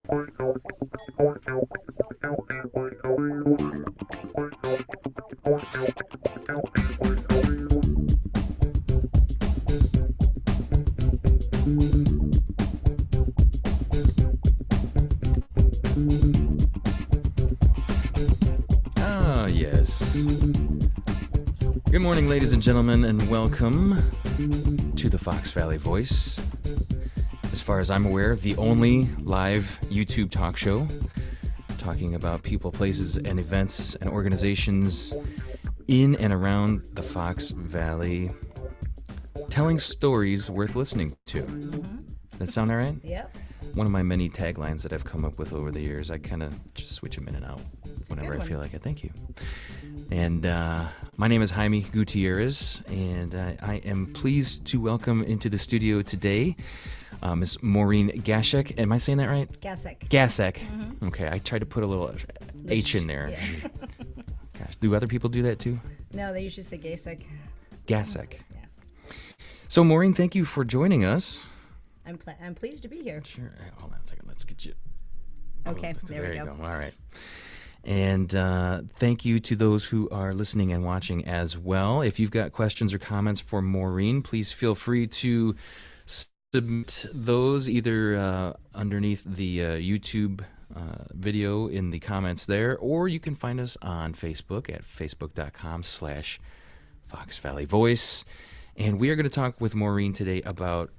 Ah, yes. Good morning, ladies and gentlemen, and welcome to the Fox Valley Voice. As far as I'm aware, the only live YouTube talk show talking about people, places, and events and organizations in and around the Fox Valley, telling stories worth listening to. That sound all right? Yep. One of my many taglines that I've come up with over the years. I kind of just switch them in and out whenever I feel like it. Thank you. And my name is Jaime Gutierrez, and I am pleased to welcome into the studio today Ms. Maureen Gasek. Am I saying that right? Gasek. Gasek. Mm-hmm. Okay, I tried to put a little H in there. Yeah. Gosh, do other people do that too? No, they usually say Gasek. Gasek. Yeah. So, Maureen, thank you for joining us. I'm pleased to be here. Sure. Hold on a second. Let's get you. Okay, there we you go. All right. And thank you to those who are listening and watching as well. If you've got questions or comments for Maureen, please feel free to submit those either underneath the YouTube video in the comments there, or you can find us on Facebook at facebook.com/Fox Valley Voice. And we are going to talk with Maureen today about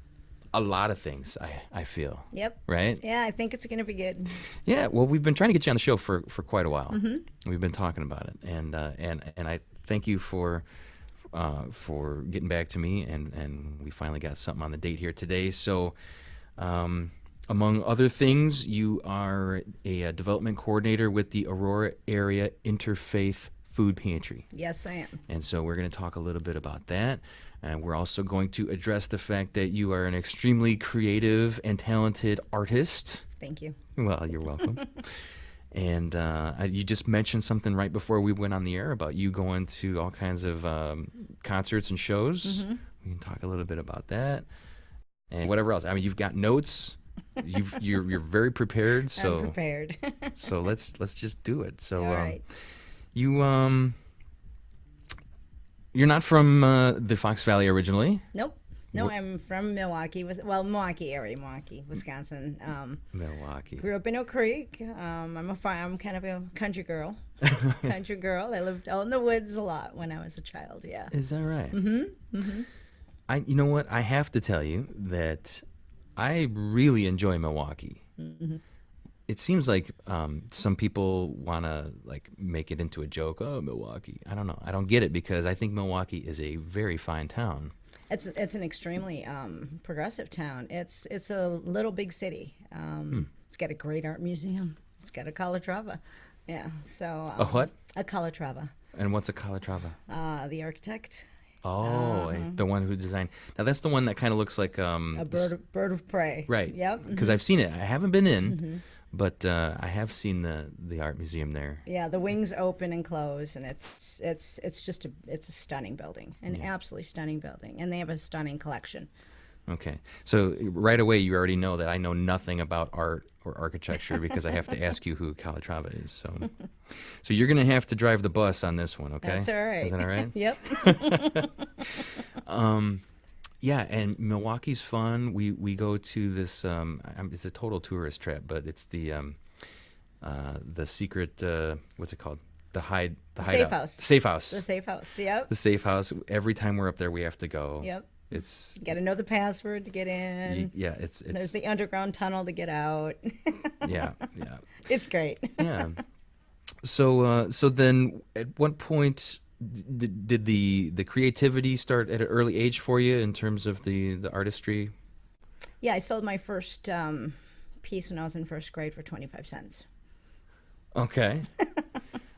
a lot of things, I feel. Yep. Right? Yeah, I think it's going to be good. Yeah, well, we've been trying to get you on the show for quite a while. Mm-hmm. We've been talking about it, and I thank you for getting back to me, and we finally got something on the date here today. So, among other things, you are a development coordinator with the Aurora area Interfaith Food Pantry. Yes, I am. And so we're going to talk a little bit about that. And we're also going to address the fact that you are an extremely creative and talented artist. Thank you. Well, you're welcome. And you just mentioned something right before we went on the air about you going to all kinds of concerts and shows. Mm-hmm. We can talk a little bit about that and whatever else. I mean, you've got notes. You're very prepared. So I'm prepared. so let's just do it. So all right. You're not from the Fox Valley originally. Nope. No, I'm from Milwaukee. Milwaukee area, Milwaukee, Wisconsin. Milwaukee. Grew up in Oak Creek. I'm kind of a country girl. Country girl. I lived out in the woods a lot when I was a child. Yeah. Is that right? Mm-hmm. Mm-hmm. You know what? I have to tell you that I really enjoy Milwaukee. Mm-hmm. It seems like some people want to like make it into a joke. Oh, Milwaukee. I don't know. I don't get it because I think Milwaukee is a very fine town. It's an extremely progressive town. It's a little big city. It's got a great art museum. It's got a Calatrava. Yeah. So A what? A Calatrava. And what's a Calatrava? The architect. Oh, the one who designed. Now that's the one that kind of looks like A bird of prey. right. Yep. Because I've seen it. I haven't been in, but I have seen the art museum there. Yeah, the wings open and close, and it's a stunning building, an absolutely stunning building, and they have a stunning collection. Okay, so right away you already know that I know nothing about art or architecture because I have to ask you who Calatrava is. So you're gonna have to drive the bus on this one, okay? That's all right. Is that all right? Yep. Yeah, and Milwaukee's fun. We go to this. It's a total tourist trap, but it's the secret. What's it called? The Safe hideout. House. Safe house. The safe house. Yep. The safe house. Every time we're up there, we have to go. Yep. It's You got to know the password to get in. yeah. It's There's the underground tunnel to get out. yeah. It's great. Yeah. So then, at what point did the creativity start at an early age for you in terms of the artistry? Yeah, I sold my first piece when I was in first grade for 25 cents. Okay.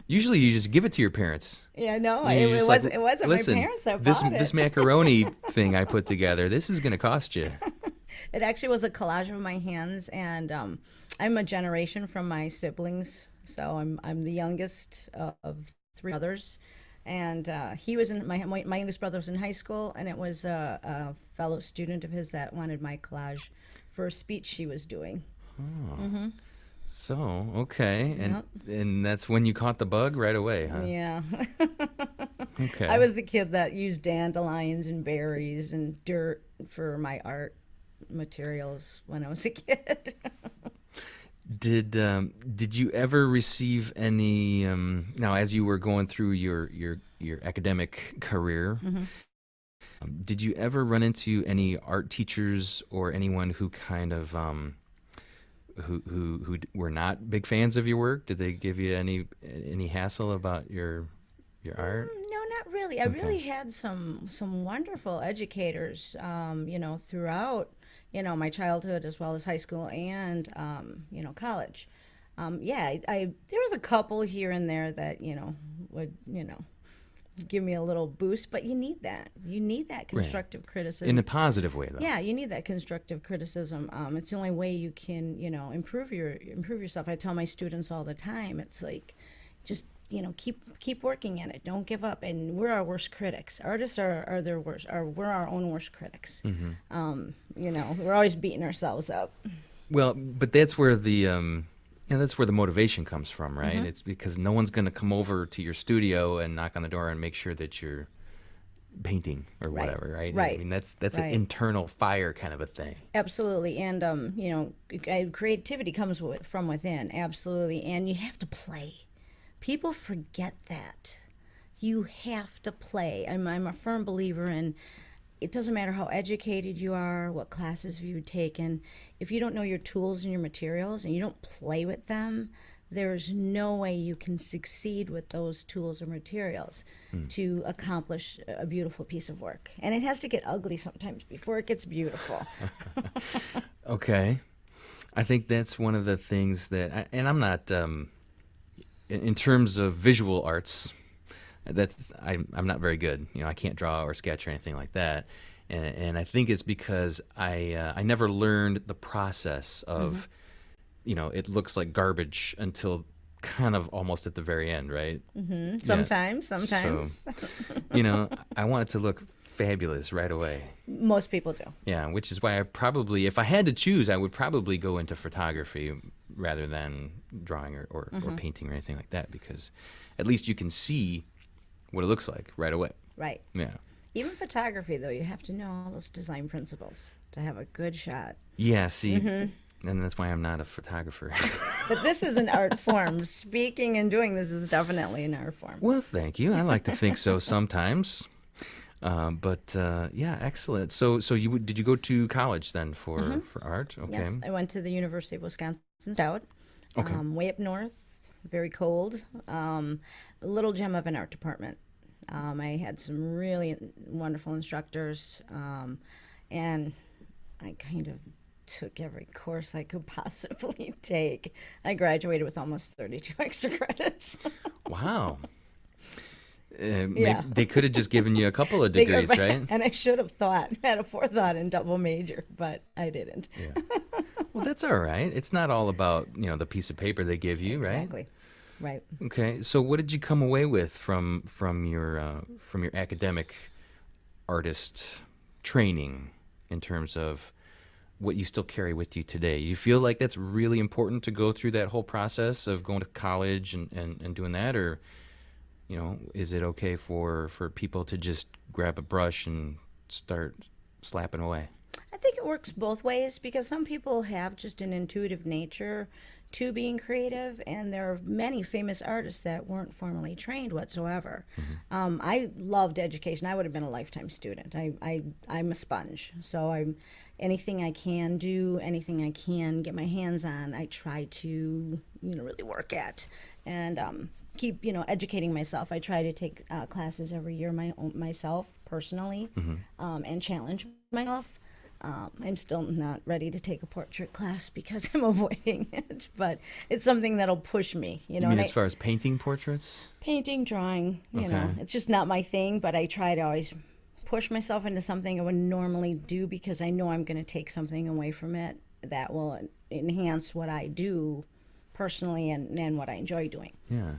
Usually you just give it to your parents. Yeah, no, You're it just wasn't. like, It wasn't listen, my parents that this bought it. this macaroni thing I put together, this is going to cost you. It actually was a collage of my hands, and I'm a generation from my siblings, so I'm the youngest of three brothers, and he was in my youngest brother was in high school, and it was a fellow student of his that wanted my collage for a speech she was doing. Oh. Mm-hmm. So, okay. Yep. And that's when you caught the bug right away, huh? Yeah. Okay. I was the kid that used dandelions and berries and dirt for my art materials when I was a kid. Did you ever receive any now as you were going through your academic career, did you ever run into any art teachers or anyone who kind of who were not big fans of your work? Did they give you any hassle about your art? No, not really. I really had some wonderful educators, throughout, my childhood as well as high school and, college. There was a couple here and there that, would, give me a little boost, but you need that. You need that constructive criticism. In a positive way, though. Yeah, you need that constructive criticism. It's the only way you can, improve yourself. I tell my students all the time, it's like, just keep working at it. Don't give up. And we're our worst critics. Artists are their worst. We're our own worst critics. We're always beating ourselves up. Well, but that's where that's where the motivation comes from, right? It's because no one's going to come over to your studio and knock on the door and make sure that you're painting or whatever, right? Right. I mean, that's an internal fire kind of a thing. Absolutely. And creativity comes from within. Absolutely. And you have to play. People forget that. You have to play. I'm a firm believer in it doesn't matter how educated you are, what classes you've taken. If you don't know your tools and your materials and you don't play with them, there's no way you can succeed with those tools or materials to accomplish a beautiful piece of work. And it has to get ugly sometimes before it gets beautiful. Okay. I think that's one of the things that, and I'm not, in terms of visual arts, I'm not very good. I can't draw or sketch or anything like that. And I think it's because I never learned the process of, it looks like garbage until kind of almost at the very end, right? Sometimes. So, I want it to look fabulous right away. Most people do. Yeah, which is why I probably, if I had to choose, I would probably go into photography rather than drawing or painting or anything like that, because at least you can see what it looks like right away. Right. Yeah. Even photography, though, you have to know all those design principles to have a good shot. Yeah, see, and that's why I'm not a photographer. But this is an art form. Speaking and doing this is definitely an art form. Well, thank you. I like to think so sometimes. Yeah, excellent. So did you go to college then for art? Okay. Yes, I went to the University of Wisconsin Stout. Okay. Way up north, very cold. A little gem of an art department. I had some really wonderful instructors, and I kind of took every course I could possibly take. I graduated with almost 32 extra credits. Wow. Maybe Yeah. they could have just given you a couple of degrees, right? And I should have had a forethought and double major, but I didn't. Yeah. Well, that's all right. It's not all about, the piece of paper they give you, right? Exactly. Right. Okay. So what did you come away with from your academic artist training in terms of what you still carry with you today? You feel like that's really important to go through that whole process of going to college and doing that, or is it okay for people to just grab a brush and start slapping away? I think it works both ways because some people have just an intuitive nature to being creative, and there are many famous artists that weren't formally trained whatsoever. I loved education. I would have been a lifetime student. I'm a sponge, so anything I can do, anything I can get my hands on, I try to really work at, and keep educating myself. I try to take classes every year myself personally, and challenge myself. I'm still not ready to take a portrait class because I'm avoiding it, but it's something that'll push me. You mean as far as painting portraits? Painting, drawing, Okay. It's just not my thing, but I try to always push myself into something I would normally do because I know I'm going to take something away from it that will enhance what I do personally and what I enjoy doing. Yeah.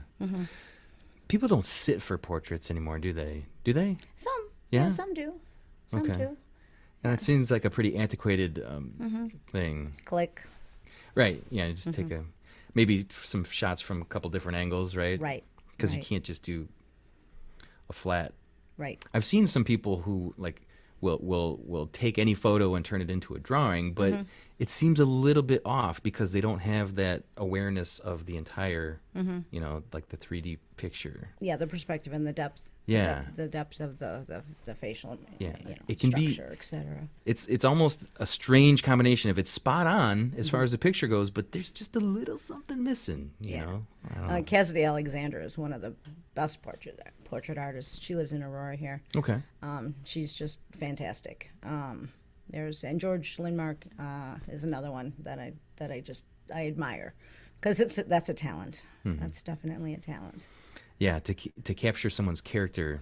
People don't sit for portraits anymore, do they? Do they? Some. Yeah? Yeah, some do. Some Okay. do. And it seems like a pretty antiquated thing. Click. Right. Yeah, just take a... maybe some shots from a couple different angles, right? Right. Because you Right. can't just do a flat. Right. I've seen some people who like will take any photo and turn it into a drawing, but it seems a little bit off because they don't have that awareness of the entire, like the 3D picture. Yeah, the perspective and the depth. Yeah. The depth of the facial, Yeah. It can be- structure, etc. It's almost a strange combination. If it's spot on as far as the picture goes, but there's just a little something missing, you Yeah. know? I don't know. Cassidy Alexander is one of the best portrait artists. She lives in Aurora here. Okay. She's just fantastic. And George Lindmark is another one that I admire, because that's a talent. That's definitely a talent. Yeah, to capture someone's character,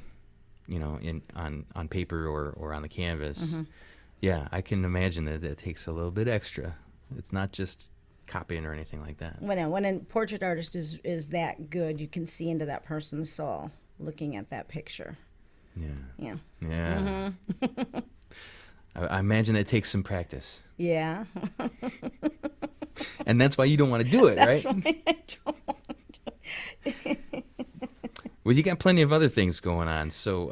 on paper or on the canvas. Yeah, I can imagine that it takes a little bit extra. It's not just copying or anything like that. When a portrait artist is that good, you can see into that person's soul looking at that picture. Yeah. Yeah. Yeah. I imagine it takes some practice. Yeah. And that's why you don't want to do it, That's right? why I don't. Well, you got plenty of other things going on. So,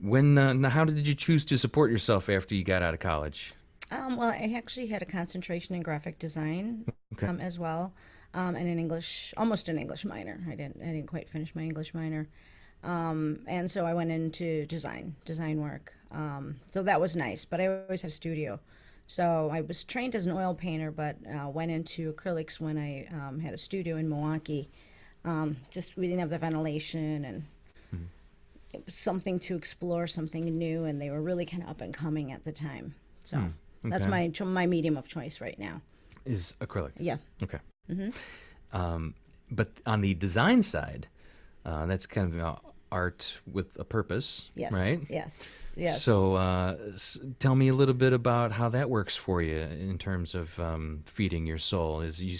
how did you choose to support yourself after you got out of college? Well, I actually had a concentration in graphic design, Okay. as well, and almost an English minor. I didn't quite finish my English minor, and so I went into design work. So that was nice, but I always had a studio. So I was trained as an oil painter, but went into acrylics when I had a studio in Milwaukee. Just we didn't have the ventilation, and it was something to explore, something new, and they were really kind of up and coming at the time. So that's okay. my medium of choice right now. Is acrylic. Yeah. Okay. But on the design side, that's kind of art with a purpose, Yes. right? Yes. Yes. So tell me a little bit about how that works for you in terms of feeding your soul. Is you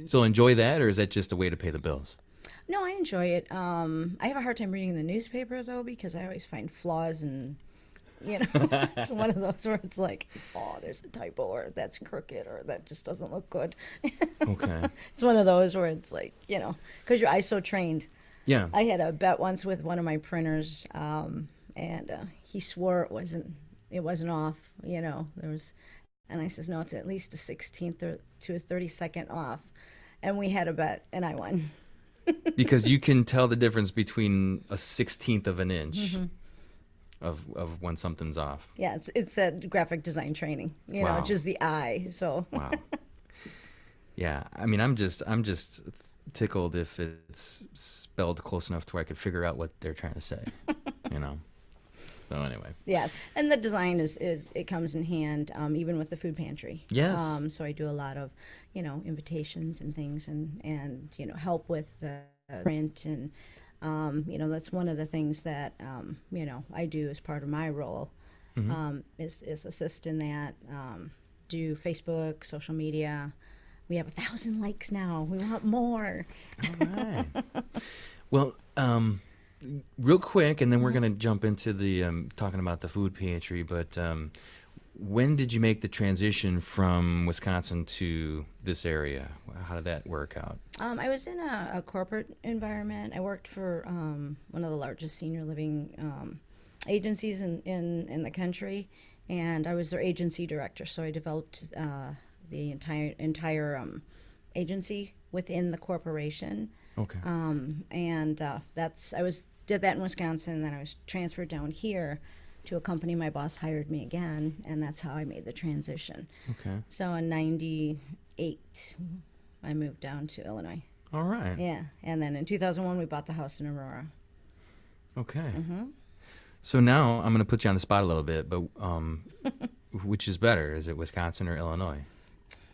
still enjoy that, or is that just a way to pay the bills? No, I enjoy it. I have a hard time reading the newspaper, though, because I always find flaws, and it's one of those where it's like, oh, there's a typo, or that's crooked, or that just doesn't look good. Okay. It's one of those where it's like, because you're ISO trained. Yeah. I had a bet once with one of my printers, and he swore it wasn't off. There was, and I says, no, it's at least a 16th or to a 32nd off, and we had a bet, and I won. Because you can tell the difference between a 16th of an inch of when something's off. Yeah, it's a graphic design training. Wow. It's just the eye. So Wow. Yeah, I mean, I'm just tickled if it's spelled close enough to where I could figure out what they're trying to say. So anyway. yeah, and the design is it comes in hand, even with the food pantry. Yes. So I do a lot of invitations and things, and help with the print, and that's one of the things that I do as part of my role, is assist in that, do Facebook, social media. We have 1,000 likes now. We want more. All right. Well, real quick, and then we're going to jump into the talking about the food pantry. But when did you make the transition from Wisconsin to this area? How did that work out? I was in a corporate environment. I worked for one of the largest senior living agencies in the country, and I was their agency director. So I developed the entire agency within the corporation. Okay. And did that in Wisconsin, and then I was transferred down here to a company. My boss hired me again, and that's how I made the transition. Okay. So in '98, I moved down to Illinois. All right. Yeah, and then in 2001, we bought the house in Aurora. Okay. So now I'm going to put you on the spot a little bit, but which is better? Is it Wisconsin or Illinois?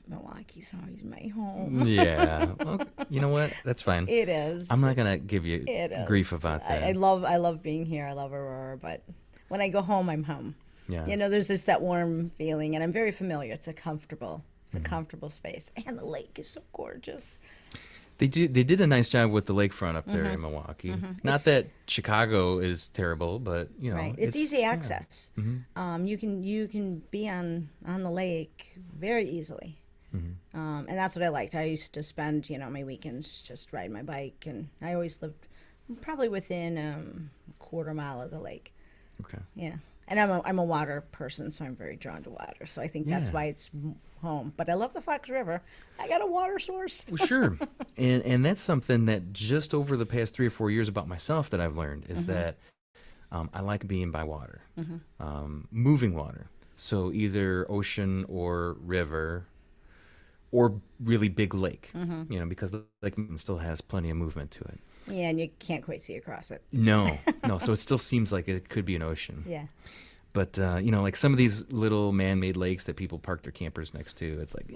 Milwaukee's always my home. Yeah. Well, you know what? That's fine. It is. I'm not going to give you grief about that. I love being here. I love Aurora, but when I go home, I'm home. Yeah. There's just that warm feeling, and I'm very familiar. It's a comfortable space, and the lake is so gorgeous. They did a nice job with the lakefront up there in Milwaukee. Not that Chicago is terrible, but right. It's easy access. You can be on the lake very easily. And that's what I liked. I used to spend, my weekends just riding my bike, and I always lived probably within a quarter mile of the lake. Okay. Yeah. And I'm a water person, so I'm very drawn to water. So I think that's Yeah. why it's home. But I love the Fox River. I got a water source. Well, sure. And that's something that just over the past 3 or 4 years about myself that I've learned is that I like being by water, moving water. So either ocean or river or really big lake, because the lake still has plenty of movement to it. Yeah, and you can't quite see across it. No. So it still seems like it could be an ocean. Yeah. But, like some of these little man-made lakes that people park their campers next to, it's like,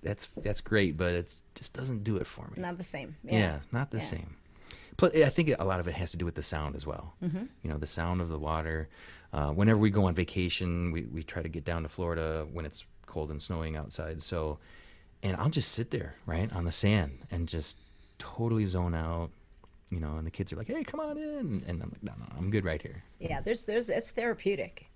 that's great, but it just doesn't do it for me. Not the same. Yeah, not the same. Plus, I think a lot of it has to do with the sound as well. The sound of the water. Whenever we go on vacation, we try to get down to Florida when it's cold and snowing outside. So, and I'll just sit there, right, on the sand and just totally zone out. And the kids are like, "Hey, come on in," and I'm like, "No, I'm good right here." Yeah, it's therapeutic.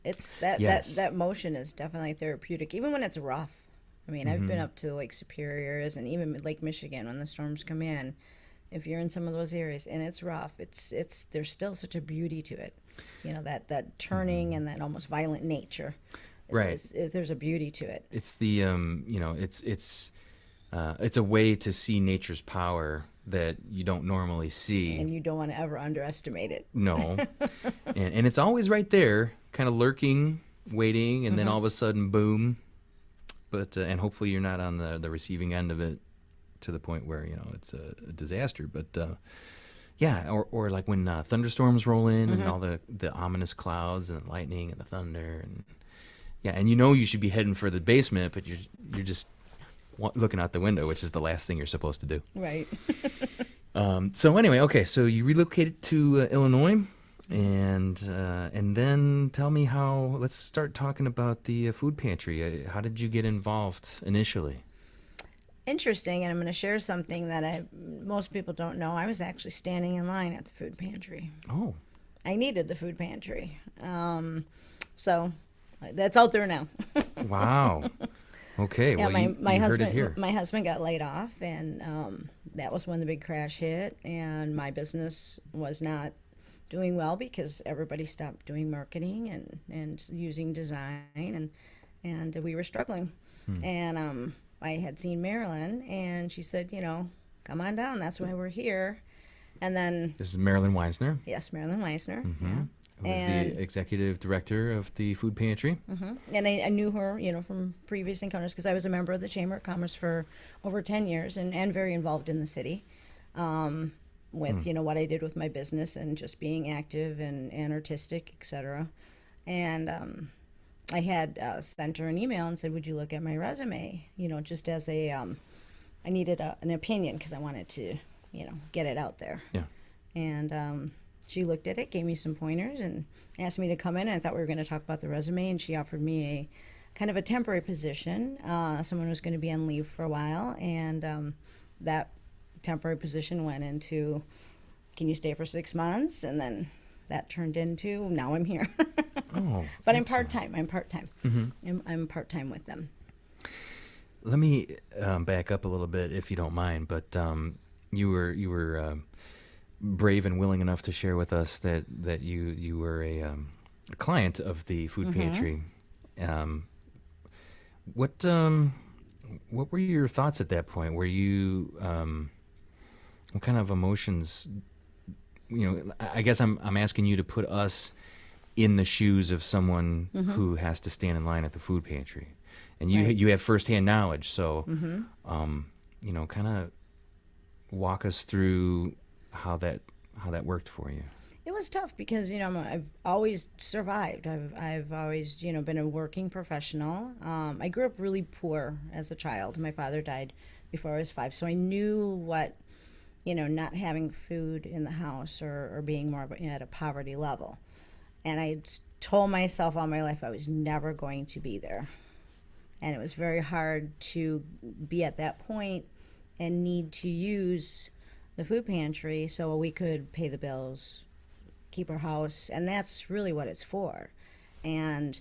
It's that Yes. that motion is definitely therapeutic, even when it's rough. I mean, I've been up to Lake Superior's and even Lake Michigan when the storms come in. If you're in some of those areas and it's rough, it's there's still such a beauty to it. That turning and that almost violent nature. Right. There's a beauty to it. It's the it's a way to see nature's power that you don't normally see. And you don't want to ever underestimate it. No. and it's always right there, kind of lurking, waiting, and then all of a sudden, boom. But and hopefully you're not on the receiving end of it to the point where, it's a disaster. But yeah, or like when thunderstorms roll in and all the ominous clouds and the lightning and the thunder. And yeah, and you should be heading for the basement, but you're just looking out the window, which is the last thing you're supposed to do. Right. So anyway, okay, so you relocated to Illinois, and then tell me how. Let's start talking about the food pantry. How did you get involved initially? Interesting, and I'm going to share something that most people don't know. I was actually standing in line at the food pantry. Oh. I needed the food pantry, so that's out there now. Wow. Okay. Yeah, well, my you husband heard it here. my husband got laid off, and that was when the big crash hit, and my business was not doing well because everybody stopped doing marketing and using design, and we were struggling. And I had seen Marilyn, and she said, come on down. That's why we're here. And then This is Marilyn Weisner, yes, Marilyn Weisner. who is And- the executive director of the food pantry. And I knew her, from previous encounters because I was a member of the Chamber of Commerce for over 10 years and very involved in the city with, what I did with my business and just being active and artistic, etc. And I had sent her an email and said, would you look at my resume? Just as I needed an opinion because I wanted to, get it out there. Yeah. And she looked at it, gave me some pointers, and asked me to come in. And I thought we were going to talk about the resume, and she offered me a kind of a temporary position. Someone was going to be on leave for a while, and that temporary position went into, can you stay for 6 months? And then that turned into, now I'm here. Oh. But I'm excellent. part-time. I'm part-time with them. Let me back up a little bit, if you don't mind. But you were brave and willing enough to share with us that you were a client of the food pantry. What were your thoughts at that point? Were you what kind of emotions? I guess I'm asking you to put us in the shoes of someone who has to stand in line at the food pantry, and Right. you have firsthand knowledge. So, kind of walk us through how that worked for you. It was tough because I've always survived. I've always been a working professional. I grew up really poor as a child. My father died before I was 5, so I knew what not having food in the house or being more of at a poverty level. And I told myself all my life I was never going to be there, and it was very hard to be at that point and need to use the food pantry so we could pay the bills, keep our house, and that's really what it's for. And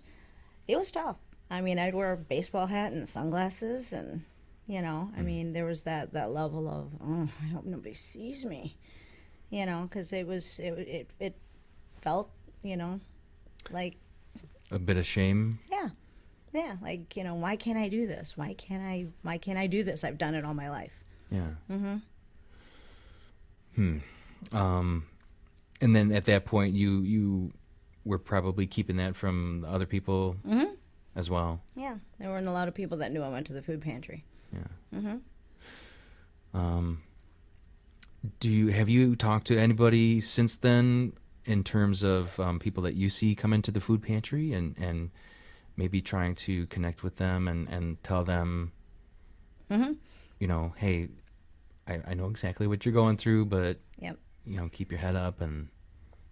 it was tough. I mean, I'd wear a baseball hat and sunglasses, and I mean, there was that level of, oh, I hope nobody sees me, because it felt, like, A bit of shame. yeah, yeah, like, why can't I do this? Why can't I do this? I've done it all my life. Yeah. And then at that point, you were probably keeping that from other people as well. Yeah, there weren't a lot of people that knew I went to the food pantry. Yeah. Have you talked to anybody since then in terms of people that you see come into the food pantry and maybe trying to connect with them and tell them, hey, I know exactly what you're going through, but Yep. Keep your head up and.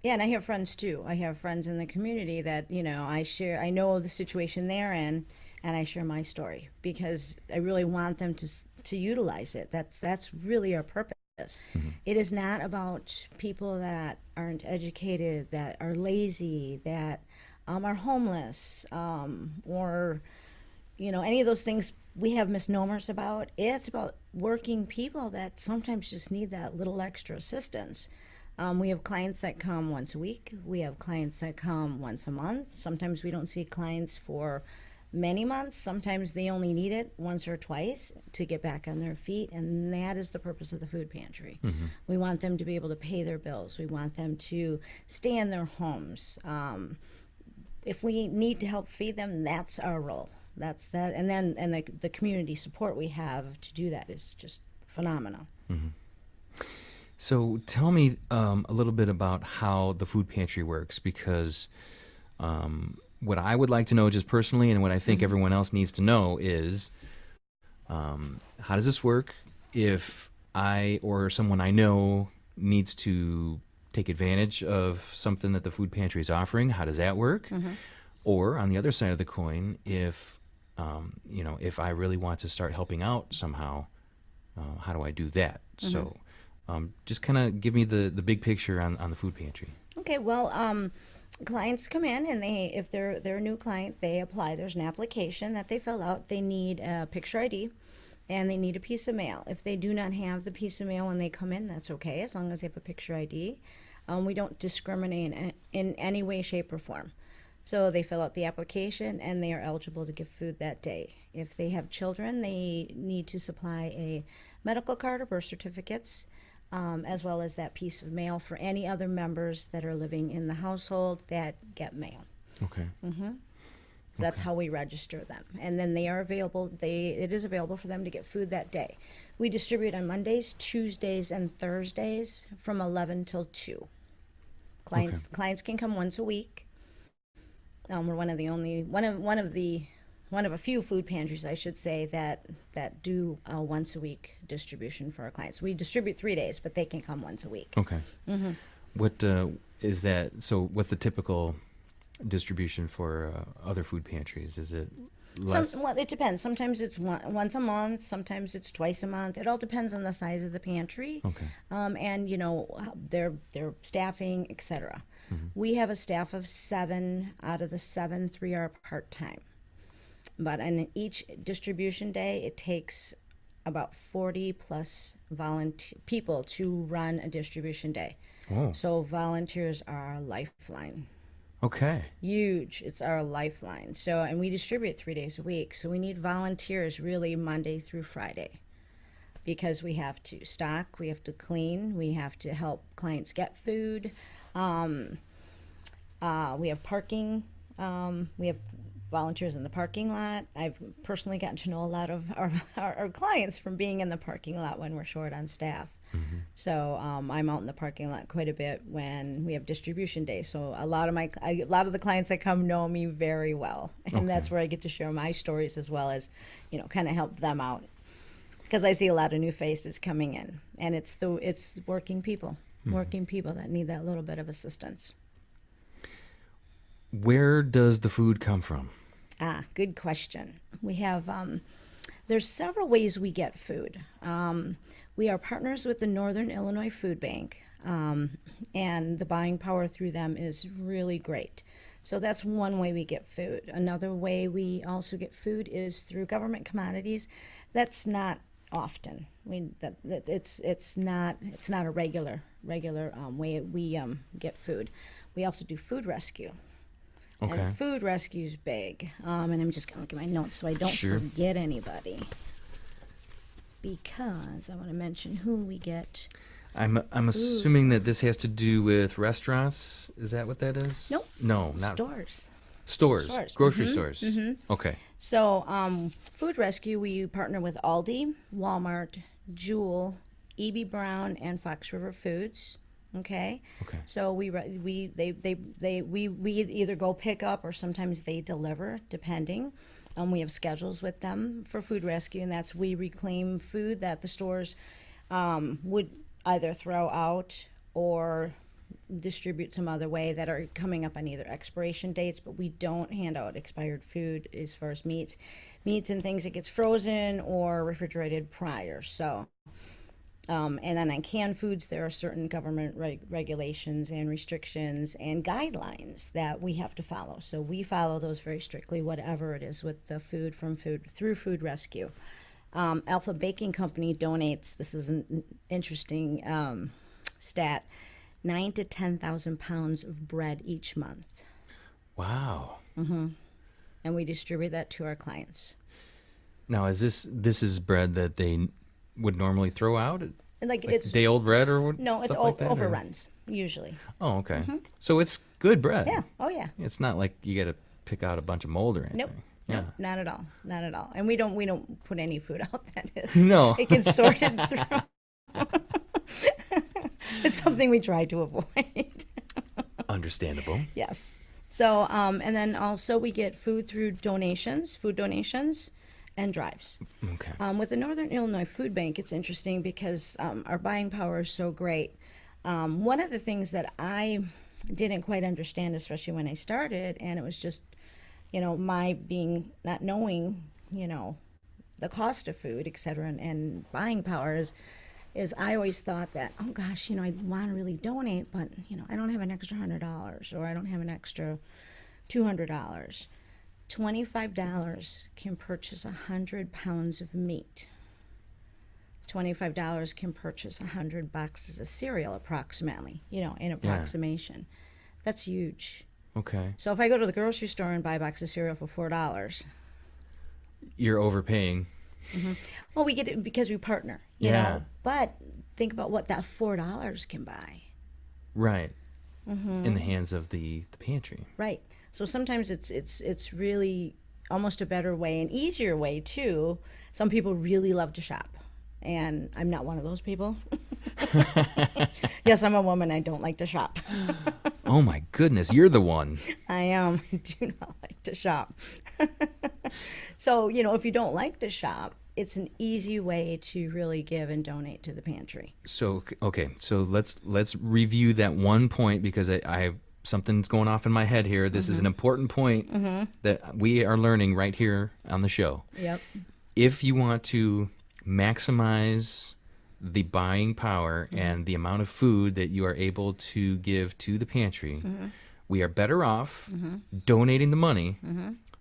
Yeah, and I have friends too. I have friends in the community that, I know the situation they're in, and I share my story because I really want them to utilize it. That's really our purpose. It is not about people that aren't educated, that are lazy, that are homeless, or any of those things we have misnomers about. It's about working people that sometimes just need that little extra assistance. We have clients that come once a week. We have clients that come once a month. Sometimes we don't see clients for many months. Sometimes they only need it once or twice to get back on their feet, and that is the purpose of the food pantry. We want them to be able to pay their bills. We want them to stay in their homes. If we need to help feed them, that's our role. That's that, and the community support we have to do that is just phenomenal. So tell me a little bit about how the food pantry works, because what I would like to know just personally, and what I think everyone else needs to know is, how does this work if I or someone I know needs to take advantage of something that the food pantry is offering? How does that work? Or on the other side of the coin, if if I really want to start helping out somehow, how do I do that? So just kind of give me the big picture on the food pantry. Okay, well, clients come in, and if they're a new client, they apply. There's an application that they fill out. They need a picture ID, and they need a piece of mail. If they do not have the piece of mail when they come in, that's okay, as long as they have a picture ID. We don't discriminate in any way, shape, or form. So they fill out the application, and they are eligible to give food that day. If they have children, they need to supply a medical card or birth certificates, as well as that piece of mail for any other members that are living in the household that get mail. Okay. So that's how we register them. And then they are available, it is available for them to get food that day. We distribute on Mondays, Tuesdays, and Thursdays from 11 till 2. Clients can come once a week. We're one of a few food pantries, I should say, that do a once a week distribution for our clients. We distribute 3 days, but they can come once a week. Okay. What is that? So what's the typical distribution for other food pantries? Is it less? Well, it depends. Sometimes it's once a month. Sometimes it's twice a month. It all depends on the size of the pantry, and their staffing, etc. We have a staff of 7. Out of the 7, 3 are part-time. But on each distribution day, it takes about 40 plus people to run a distribution day. Oh. So volunteers are our lifeline. Okay. Huge. It's our lifeline. So, and we distribute 3 days a week. So we need volunteers really Monday through Friday, because we have to stock, we have to clean, we have to help clients get food. We have parking. We have volunteers in the parking lot. I've personally gotten to know a lot of our clients from being in the parking lot when we're short on staff. So I'm out in the parking lot quite a bit when we have distribution day. So a lot of the clients that come know me very well, and that's where I get to share my stories as well as, kind of help them out, because I see a lot of new faces coming in, and it's working people that need that little bit of assistance. Where does the food come from? Good question. We have, there's several ways we get food. We are partners with the Northern Illinois Food Bank, and the buying power through them is really great. So that's one way we get food. Another way we also get food is through government commodities. That's not often. It's not a regular way we get food. We also do food rescue. Okay. And food rescue is big. And I'm just going to look at my notes so I don't forget anybody. Because I want to mention who we get. I'm assuming that this has to do with restaurants. Is that what that is? Nope. No, not Stores. Stores. Grocery stores. Okay. So, food rescue, we partner with Aldi, Walmart, Jewel, E.B. Brown, and Fox River Foods. Okay. Okay. So we either go pick up or sometimes they deliver, depending. We have schedules with them for food rescue, and that's we reclaim food that the stores would either throw out or distribute some other way that are coming up on either expiration dates, but we don't hand out expired food as far as meats and things that gets frozen or refrigerated prior. So and then on canned foods, there are certain government regulations and restrictions and guidelines that we have to follow. So we follow those very strictly, whatever it is with the food through food rescue. Alpha Baking Company donates, this is an interesting stat, 9,000 to 10,000 pounds of bread each month. Wow. And we distribute that to our clients. Now, is this is bread that they would normally throw out? Like it's day-old bread or what? No, it's like that, overruns usually. Oh, okay. So it's good bread. Yeah. Oh, yeah. It's not like you got to pick out a bunch of mold or anything. Nope. Yeah. Nope, not at all. Not at all. And we don't put any food out that is. No. It gets sorted through. It's something we try to avoid. Understandable. Yes. So, and then also we get food through food donations, and drives. Okay. With the Northern Illinois Food Bank, it's interesting because our buying power is so great. One of the things that I didn't quite understand, especially when I started, and it was just, my not knowing, the cost of food, et cetera, and buying power is I always thought that, oh gosh, I want to really donate, but, I don't have an extra $100 or I don't have an extra $200. $25 can purchase 100 pounds of meat. $25 can purchase 100 boxes of cereal, approximately, in approximation. That's huge. Okay. So if I go to the grocery store and buy a box of cereal for $4, you're overpaying. Well, we get it because we partner, you know. But think about what that $4 can buy. Right. In the hands of the pantry. Right. So sometimes it's really almost a better way, an easier way too. Some people really love to shop, and I'm not one of those people. Yes, I'm a woman. I don't like to shop. Oh my goodness, you're the one. I am. I do not like to shop. So, if you don't like to shop, it's an easy way to really give and donate to the pantry. So, okay, so let's review that one point because I something's going off in my head here. This is an important point that we are learning right here on the show. Yep. If you want to maximize the buying power and the amount of food that you are able to give to the pantry, we are better off donating the money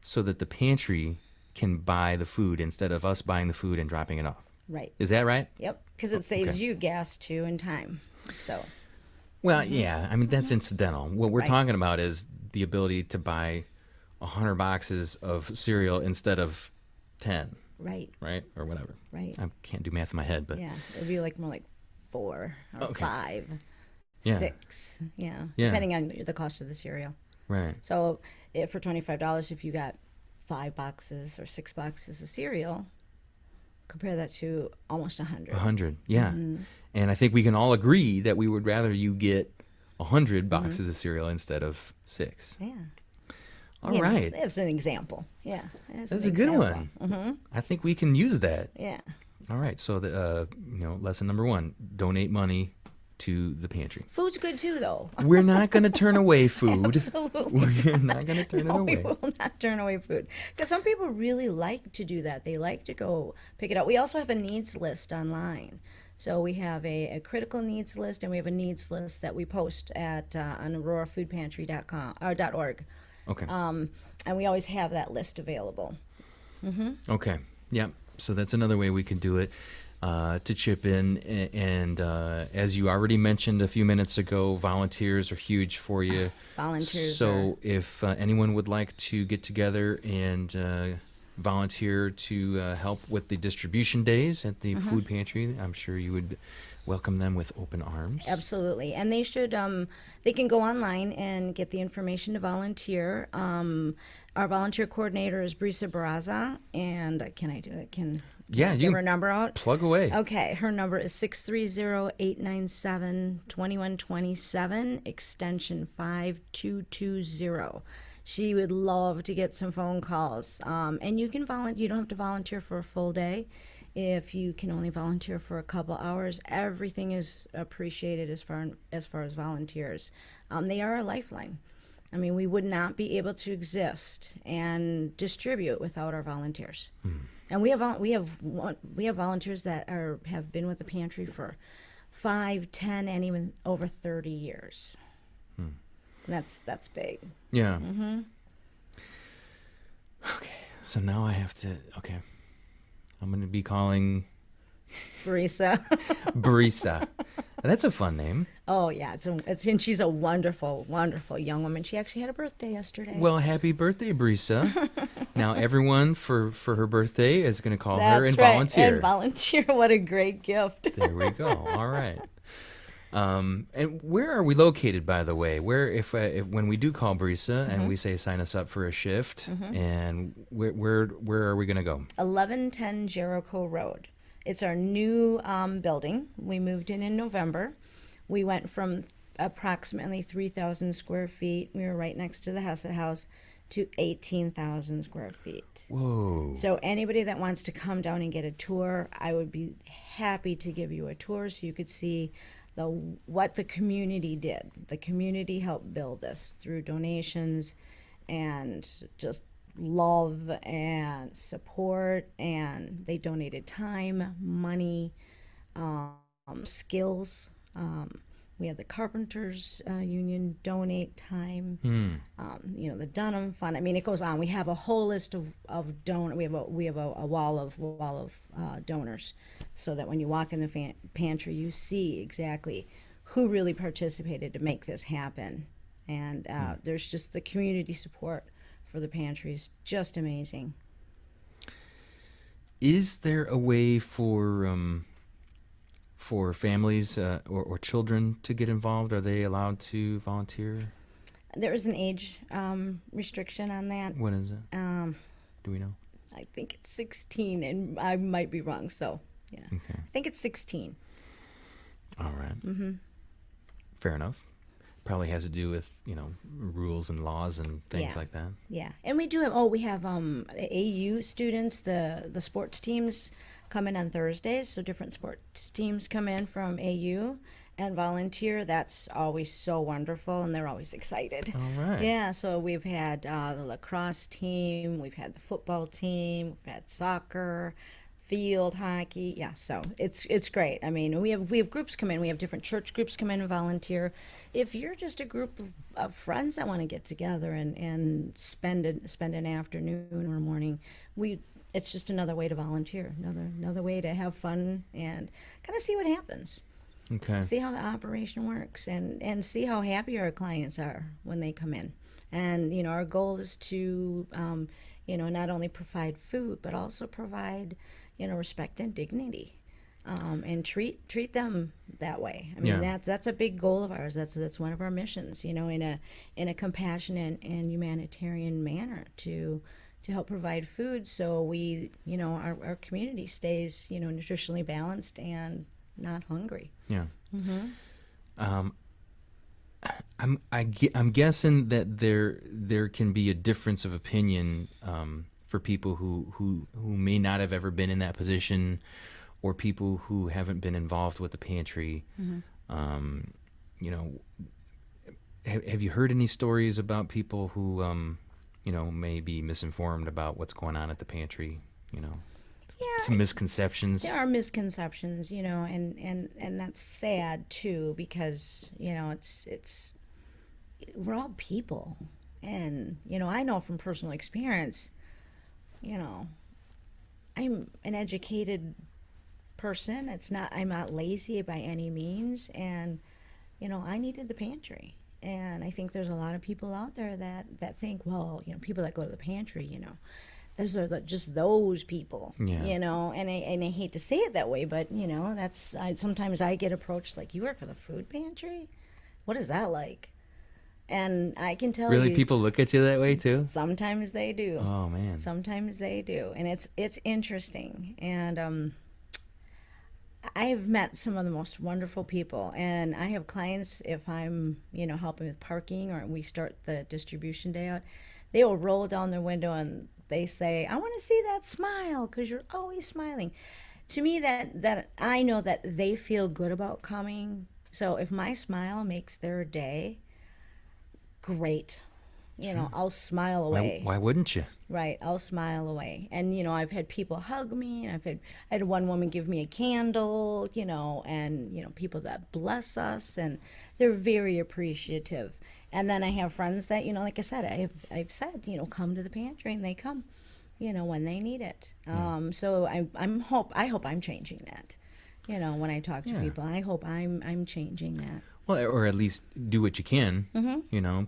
so that the pantry can buy the food instead of us buying the food and dropping it off. Right. Is that right? Yep, because it saves you gas too and time. So. Well, yeah, I mean, that's incidental. What we're talking about is the ability to buy 100 boxes of cereal instead of 10. Right. Right? Or whatever. Right. I can't do math in my head, but... Yeah, it would be more like 4 or 5, Yeah. 6, yeah, Yeah. depending on the cost of the cereal. Right. So for $25, if you got 5 boxes or 6 boxes of cereal, compare that to almost 100. 100, yeah. And I think we can all agree that we would rather you get 100 boxes of cereal instead of 6. Yeah. All right. That's an example. Yeah. That's a good one. I think we can use that. Yeah. All right. So, lesson number 1, donate money to the pantry. Food's good too, though. We're not going to turn away food. Absolutely. We're not going to turn it away. We will not turn away food. Because some people really like to do that. They like to go pick it up. We also have a needs list online. So we have a critical needs list, and we have a needs list that we post at on aurorafoodpantry.com or .org. Okay. And we always have that list available. Okay. Yeah. So that's another way we can do it, to chip in. And as you already mentioned a few minutes ago, volunteers are huge for you. Volunteers So if anyone would like to get together and volunteer to help with the distribution days at the food pantry, I'm sure you would welcome them with open arms. Absolutely. And they should, they can go online and get the information to volunteer. Our volunteer coordinator is Brisa Barraza, and can I do it? Can Yeah, I you give can her number out? plug away. Okay, her number is 630-897-2127, extension 5220. She would love to get some phone calls. And you can volunteer, you don't have to volunteer for a full day. If you can only volunteer for a couple hours, everything is appreciated as far as volunteers. They are a lifeline. I mean, we would not be able to exist and distribute without our volunteers. And we have volunteers that have been with the pantry for 5, 10, and even over 30 years. That's big. Yeah. Okay. So now I have to. Okay. I'm going to be calling Brisa. Brisa. That's a fun name. Oh yeah, and she's a wonderful, wonderful young woman. She actually had a birthday yesterday. Well, happy birthday, Brisa. Now everyone for her birthday is going to call her and right. volunteer. And volunteer. What a great gift. There we go. All right. And where are we located, by the way? Where, if when we do call Brisa and we say sign us up for a shift, and where are we going to go? 1110 Jericho Road. It's our new building. We moved in November. We went from approximately 3,000 square feet. We were right next to the Hesed House to 18,000 square feet. Whoa. So anybody that wants to come down and get a tour, I would be happy to give you a tour so you could see what the community did. The community helped build this through donations and just love and support, and they donated time, money, skills. We had the Carpenters Union donate time. The Dunham Fund. I mean, it goes on. We have a whole list of donors. We have a wall of donors, so that when you walk in the pantry, you see exactly who really participated to make this happen. And there's just the community support for the pantry is just amazing. Is there a way for families or children to get involved? Are they allowed to volunteer? There is an age restriction on that. What is it? Do we know? I think it's 16, and I might be wrong. So, yeah. Okay. I think it's 16. All right. Fair enough. Probably has to do with, rules and laws and things like that. Yeah. And we have AU students, the sports teams come in on Thursdays. So different sports teams come in from AU and volunteer. That's always so wonderful, and they're always excited. All right. Yeah, so we've had the lacrosse team, we've had the football team, we've had soccer, field hockey. Yeah, so it's great. I mean, we have groups come in. We have different church groups come in and volunteer. If you're just a group of friends that want to get together and spend an afternoon or morning, it's just another way to volunteer, another way to have fun and kind of see what happens. Okay. See how the operation works and see how happy our clients are when they come in. And, our goal is to, not only provide food, but also provide, respect and dignity, and treat them that way. I mean, that's a big goal of ours. That's one of our missions, in a compassionate and humanitarian manner to help provide food so we, our community stays, nutritionally balanced and not hungry. Yeah. I'm guessing that there can be a difference of opinion for people who may not have ever been in that position, or people who haven't been involved with the pantry. Have you heard any stories about people who may be misinformed about what's going on at the pantry? Some misconceptions. There are misconceptions, and that's sad too, because it's we're all people. And, I know from personal experience, you know, I'm an educated person. I'm not lazy by any means. And, I needed the pantry. And I think there's a lot of people out there that think, well, people that go to the pantry, those are just those people, Yeah. and I hate to say it that way, but, sometimes I get approached like, you work for the food pantry? What is that like? And I can tell Really, you, people look at you that way too? sometimes they do. Oh man. Sometimes they do, and it's interesting. And I've met some of the most wonderful people, and I have clients. If I'm helping with parking, or we start the distribution day out, they will roll down their window and they say, "I want to see that smile because you're always smiling." To me, that I know that they feel good about coming. So if my smile makes their day, great. Sure. I'll smile away. Why wouldn't you? Right, I'll smile away. And I've had people hug me, and I had one woman give me a candle, and people that bless us, and they're very appreciative. And then I have friends that, like I said, I've said, come to the pantry, and they come, when they need it. So I hope I'm changing that. When I talk to people, I hope I'm changing that. Well, or at least do what you can.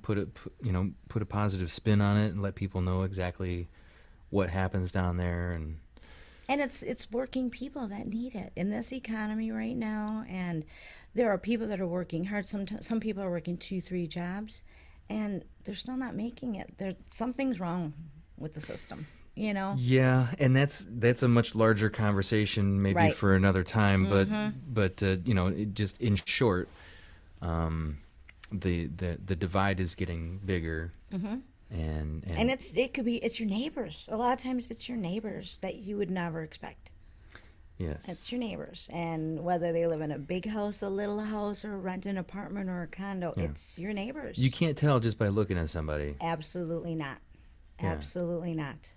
Put a positive spin on it and let people know exactly what happens down there. And it's working people that need it in this economy right now. And there are people that are working hard. Some people are working 2-3 jobs, and they're still not making it. Something's wrong with the system. Yeah, and that's a much larger conversation, maybe Right. for another time. But just in short, the divide is getting bigger, and it's your neighbors. A lot of times it's your neighbors that you would never expect. yes, It's your neighbors, and whether they live in a big house, a little house, or rent an apartment or a condo, it's your neighbors. you can't tell just by looking at somebody. Absolutely not. Yeah. Absolutely not.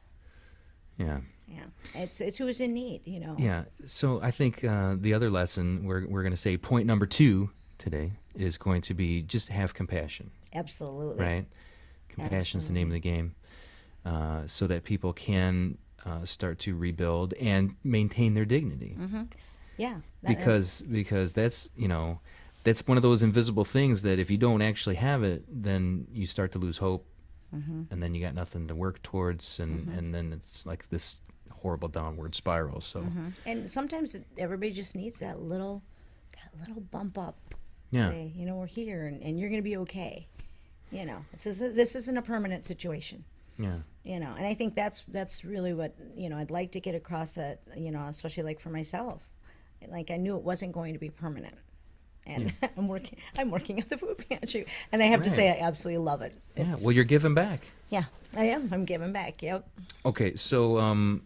Yeah. Yeah, it's who is in need. Yeah. So I think the other lesson we're going to say, point number 2 today, is going to be just have compassion. Absolutely. Right? Compassion is the name of the game, so that people can start to rebuild and maintain their dignity. Yeah. Because that's that's one of those invisible things that if you don't actually have it, then you start to lose hope, and then you got nothing to work towards, and then it's like this horrible downward spiral. So and sometimes everybody just needs that little bump up. yeah. Say, we're here, and you're going to be okay. This isn't a permanent situation. Yeah. And I think that's really what I'd like to get across, that especially like for myself, like I knew it wasn't going to be permanent, and I'm working at the food pantry, and I have to say I absolutely love it. Yeah. Well, you're giving back. Yeah, I am. I'm giving back. Yep. Okay, so I'm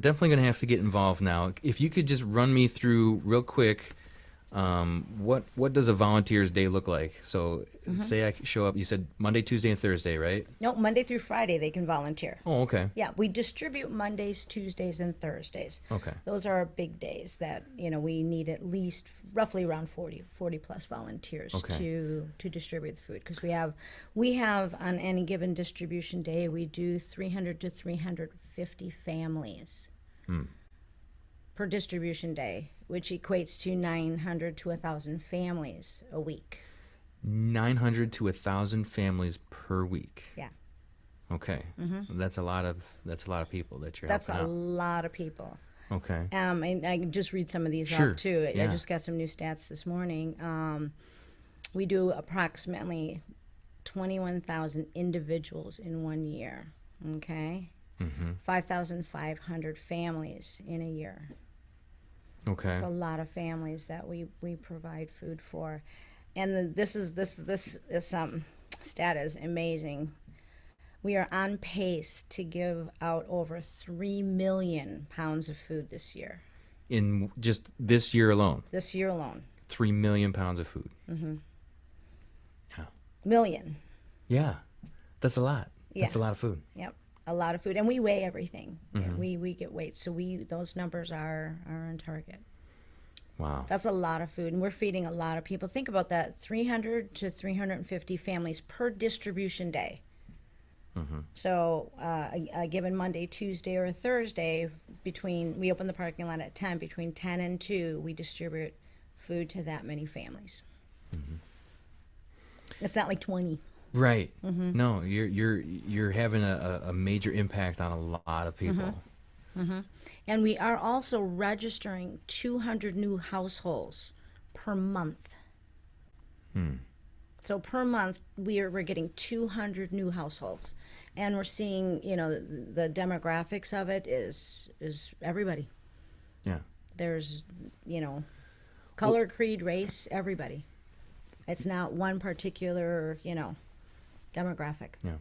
definitely going to have to get involved now. If you could just run me through real quick, what does a volunteer's day look like? So say I show up, you said Monday, Tuesday, and Thursday, right? No, Monday through Friday they can volunteer. Oh, okay. Yeah, we distribute Mondays, Tuesdays, and Thursdays. Okay. Those are our big days that, we need at least roughly around 40 plus volunteers to distribute the food, because we have on any given distribution day, we do 300 to 350 families per distribution day, which equates to 900 to 1,000 families a week. 900 to 1,000 families per week. Yeah. Okay. That's a lot of people that you're That's helping a out. lot of people. Okay. And I can just read some of these Sure. off too. Yeah. I just got some new stats this morning. We do approximately 21,000 individuals in 1 year. Okay. 5,500 families in a year. Okay. It's a lot of families that we provide food for, and this stat is amazing. We are on pace to give out over 3 million pounds of food this year. In just this year alone. This year alone. 3 million pounds of food. Yeah. Million. Yeah. That's a lot. Yeah. That's a lot of food. Yep. A lot of food, and we weigh everything. We get weights, so those numbers are on target. Wow. That's a lot of food, and we're feeding a lot of people. Think about that, 300 to 350 families per distribution day. So a given Monday, Tuesday, or Thursday, we open the parking lot at 10, between 10 and 2, we distribute food to that many families. It's not like 20. Right. No, you're having a major impact on a lot of people. And we are also registering 200 new households per month. So per month, we're getting 200 new households. And we're seeing, the demographics of it is everybody. Yeah. There's, color, creed, race, everybody. It's not one particular, demographic. Yeah.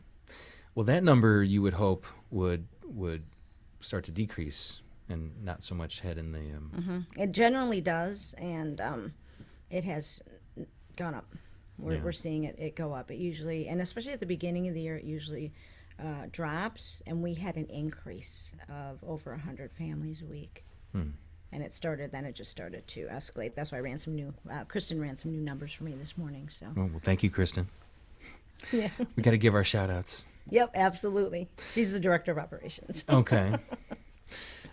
Well, that number you would hope would start to decrease and not so much head in the. It generally does, and it has gone up. We're seeing it go up. It usually, and especially at the beginning of the year, it usually drops, and we had an increase of over 100 families a week. And it just started to escalate. That's why I ran some new, Kristen ran some new numbers for me this morning. So. Well, thank you, Kristen. Yeah. We got to give our shout outs. Yep, absolutely. She's the director of operations. Okay.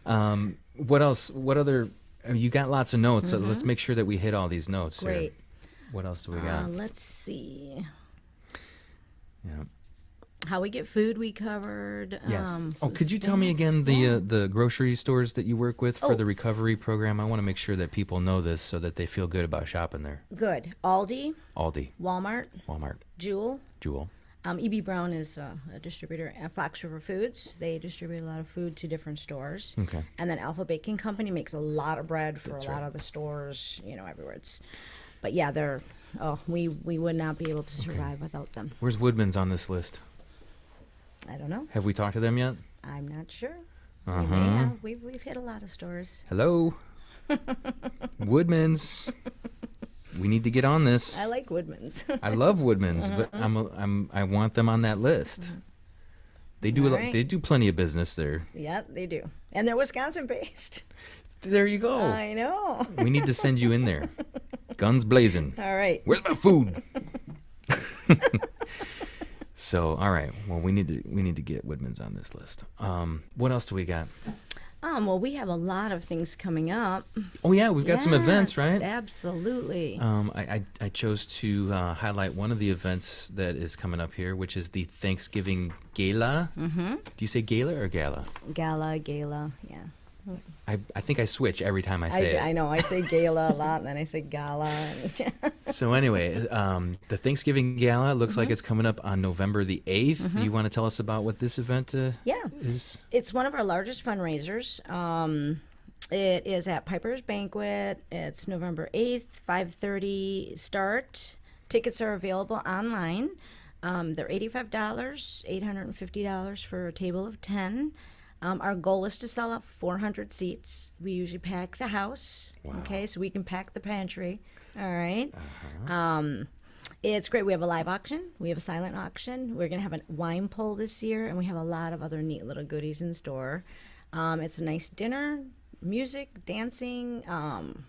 What else? What other? You got lots of notes, so let's make sure that we hit all these notes. Great. Here. What else do we got? Let's see. Yeah. How we get food, we covered. Yes. Could you tell me again the grocery stores that you work with for the recovery program? I want to make sure that people know this so that they feel good about shopping there. Good. Aldi. Walmart. Jewel. Jewel. E.B. Brown is a distributor at Fox River Foods. They distribute a lot of food to different stores. Okay. And then Alpha Baking Company makes a lot of bread for lot of the stores, everywhere. But yeah, we would not be able to survive without them. Where's Woodman's on this list? I don't know. Have we talked to them yet? I'm not sure. We may have. We've hit a lot of stores. Hello. Woodman's. We need to get on this. I like Woodman's. I love Woodman's, but I want them on that list. They do they do plenty of business there. Yeah, they do. And they're Wisconsin based. There you go. I know. We need to send you in there. Guns blazing. All right. Where's my food? So, all right. Well, we need to get Woodman's on this list. What else do we got? Well, we have a lot of things coming up. Oh yeah, we've got some events, right? Absolutely. I chose to highlight one of the events that is coming up here, which is the Thanksgiving Gala. Do you say gala or gala? Gala, yeah. I think I switch every time I say it. I know. I say gala a lot, and then I say gala. So anyway, the Thanksgiving Gala looks like it's coming up on November the 8th. You want to tell us about what this event is? It's one of our largest fundraisers. It is at Piper's Banquet. It's November 8th, 5:30 start. Tickets are available online. They're $85, $850 for a table of 10. Our goal is to sell out 400 seats. We usually pack the house, okay, so we can pack the pantry, all right? It's great. We have a live auction. We have a silent auction. We're going to have a wine pull this year, and we have a lot of other neat little goodies in store. It's a nice dinner, music, dancing,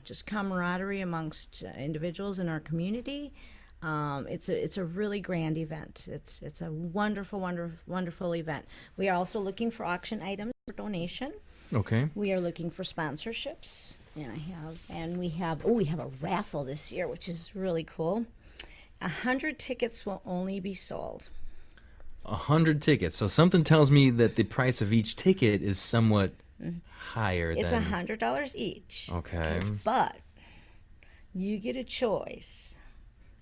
just camaraderie amongst individuals in our community. It's a really grand event. It's a wonderful, wonderful event. We are also looking for auction items for donation. Okay. We are looking for sponsorships, and we have a raffle this year, which is really cool. 100 tickets will only be sold. 100 tickets. So something tells me that the price of each ticket is somewhat higher. It's $100 each. Okay. But you get a choice.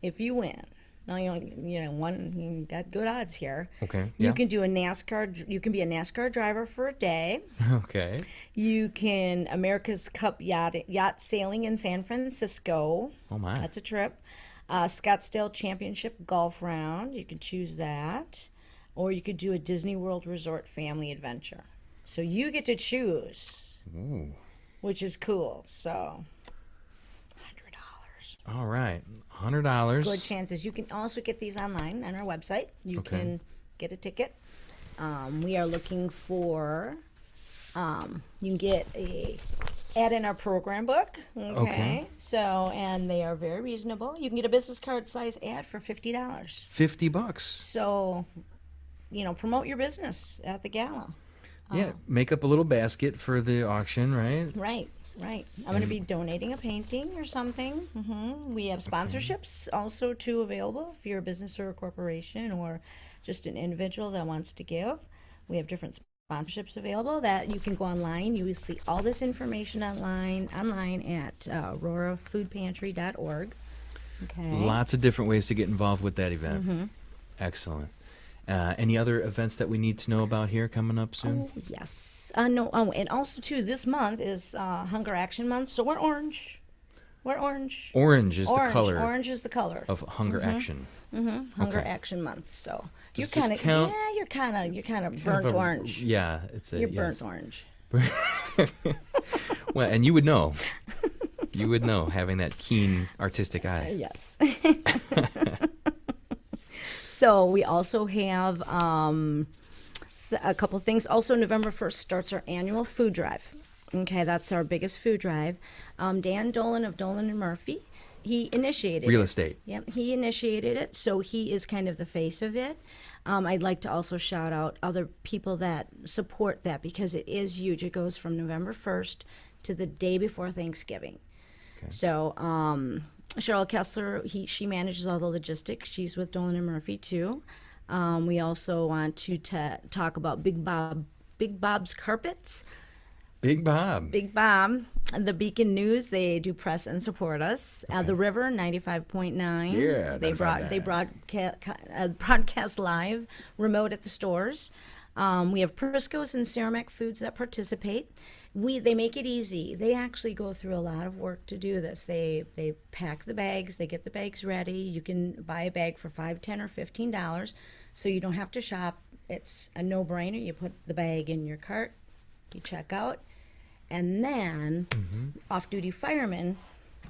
If you win, now you got good odds here. Okay. You can do a NASCAR. You can be a NASCAR driver for a day. Okay. You can America's Cup yacht sailing in San Francisco. Oh my. That's a trip. Scottsdale Championship golf round. You can choose that, or you could do a Disney World Resort family adventure. So you get to choose, which is cool. So. All right, $100. Good chances. You can also get these online on our website. You can get a ticket. We are looking for. You can get a add in our program book. Okay. So, and they are very reasonable. You can get a business card size ad for $50. $50. So, promote your business at the gala. Yeah, make up a little basket for the auction, right? Right, right. I'm going to be donating a painting or something. We have sponsorships also too available if you're a business or a corporation or just an individual that wants to give. We have different sponsorships available that you can go online. You will see all this information online at aurorafoodpantry.org. Okay. Lots of different ways to get involved with that event. Excellent. Any other events that we need to know about here coming up soon? Oh, yes. No. Oh, and also too, this month is Hunger Action Month, so we're orange. We're orange. Orange is the color. Orange is the color of Hunger Action. Hunger Okay. Action Month. So Does you're this kind of count? you're kind of burnt orange. Yeah, it's a You're yes. burnt orange. Well, and you would know. You would know having that keen artistic eye. Yes. So we also have a couple things. Also, November 1st starts our annual food drive. Okay, that's our biggest food drive. Dan Dolan of Dolan and Murphy, he initiated Real it. estate. Yep, he initiated it, so he is kind of the face of it. I'd like to also shout out other people that support that because it is huge. It goes from November 1st to the day before Thanksgiving. Okay. So Cheryl Kessler, she manages all the logistics. She's with Dolan and Murphy too. We also want to talk about Big Bob's Carpets. Big Bob. Big Bob, the Beacon News, they do press and support us. Okay. The River 95.9. Yeah, they 95.9. broadcast live, remote at the stores. We have Prisco's and Ceramac Foods that participate. They make it easy. They actually go through a lot of work to do this. They pack the bags, they get the bags ready. You can buy a bag for $5, $10, or $15, so you don't have to shop. It's a no-brainer. You put the bag in your cart, you check out, and then off-duty firemen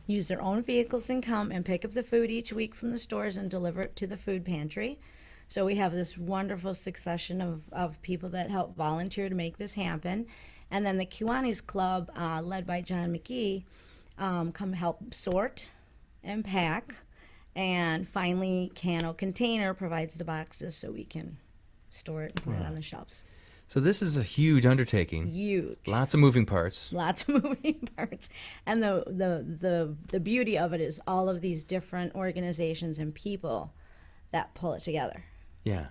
use their own vehicles and come and pick up the food each week from the stores and deliver it to the food pantry. So we have this wonderful succession of people that help volunteer to make this happen. And then the Kiwanis Club, led by John McGee, come help sort and pack. And finally, Cano Container provides the boxes so we can store it and put it on the shelves. So this is a huge undertaking. Huge. Lots of moving parts. Lots of moving parts. And the beauty of it is all of these different organizations and people that pull it together. Yeah.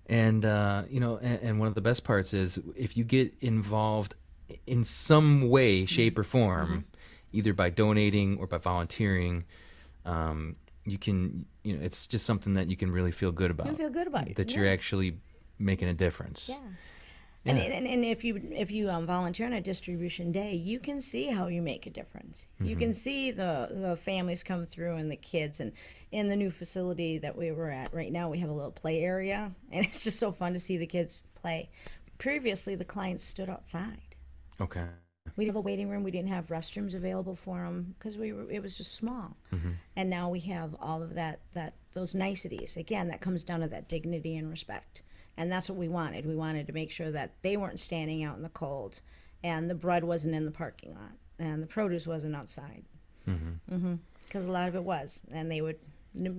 And, and one of the best parts is if you get involved in some way, shape, or form, either by donating or by volunteering, you can, it's just something that you can really feel good about. You feel good about it. That you're actually making a difference. Yeah. Yeah. And if you volunteer on a distribution day, you can see how you make a difference. You can see the families come through and the kids. And in the new facility that we were at right now, we have a little play area, and it's just so fun to see the kids play. Previously, the clients stood outside. Okay. We have a waiting room. We didn't have restrooms available for them because it was just small. And now we have all of those niceties. Again, that comes down to that dignity and respect. And that's what we wanted. We wanted to make sure that they weren't standing out in the cold, and the bread wasn't in the parking lot, and the produce wasn't outside. Because a lot of it was. And if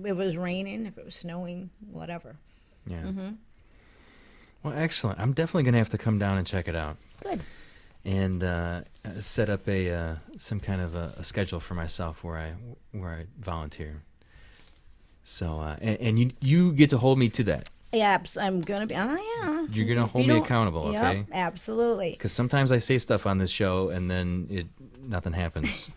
it was raining, if it was snowing, whatever. Yeah. Well, excellent. I'm definitely going to have to come down and check it out. Good. And set up some kind of a schedule for myself where I volunteer. So and you get to hold me to that. Yeah, I'm going to be. Oh, yeah. You're going to hold me accountable, okay? Yep, absolutely. Because sometimes I say stuff on this show and then nothing happens.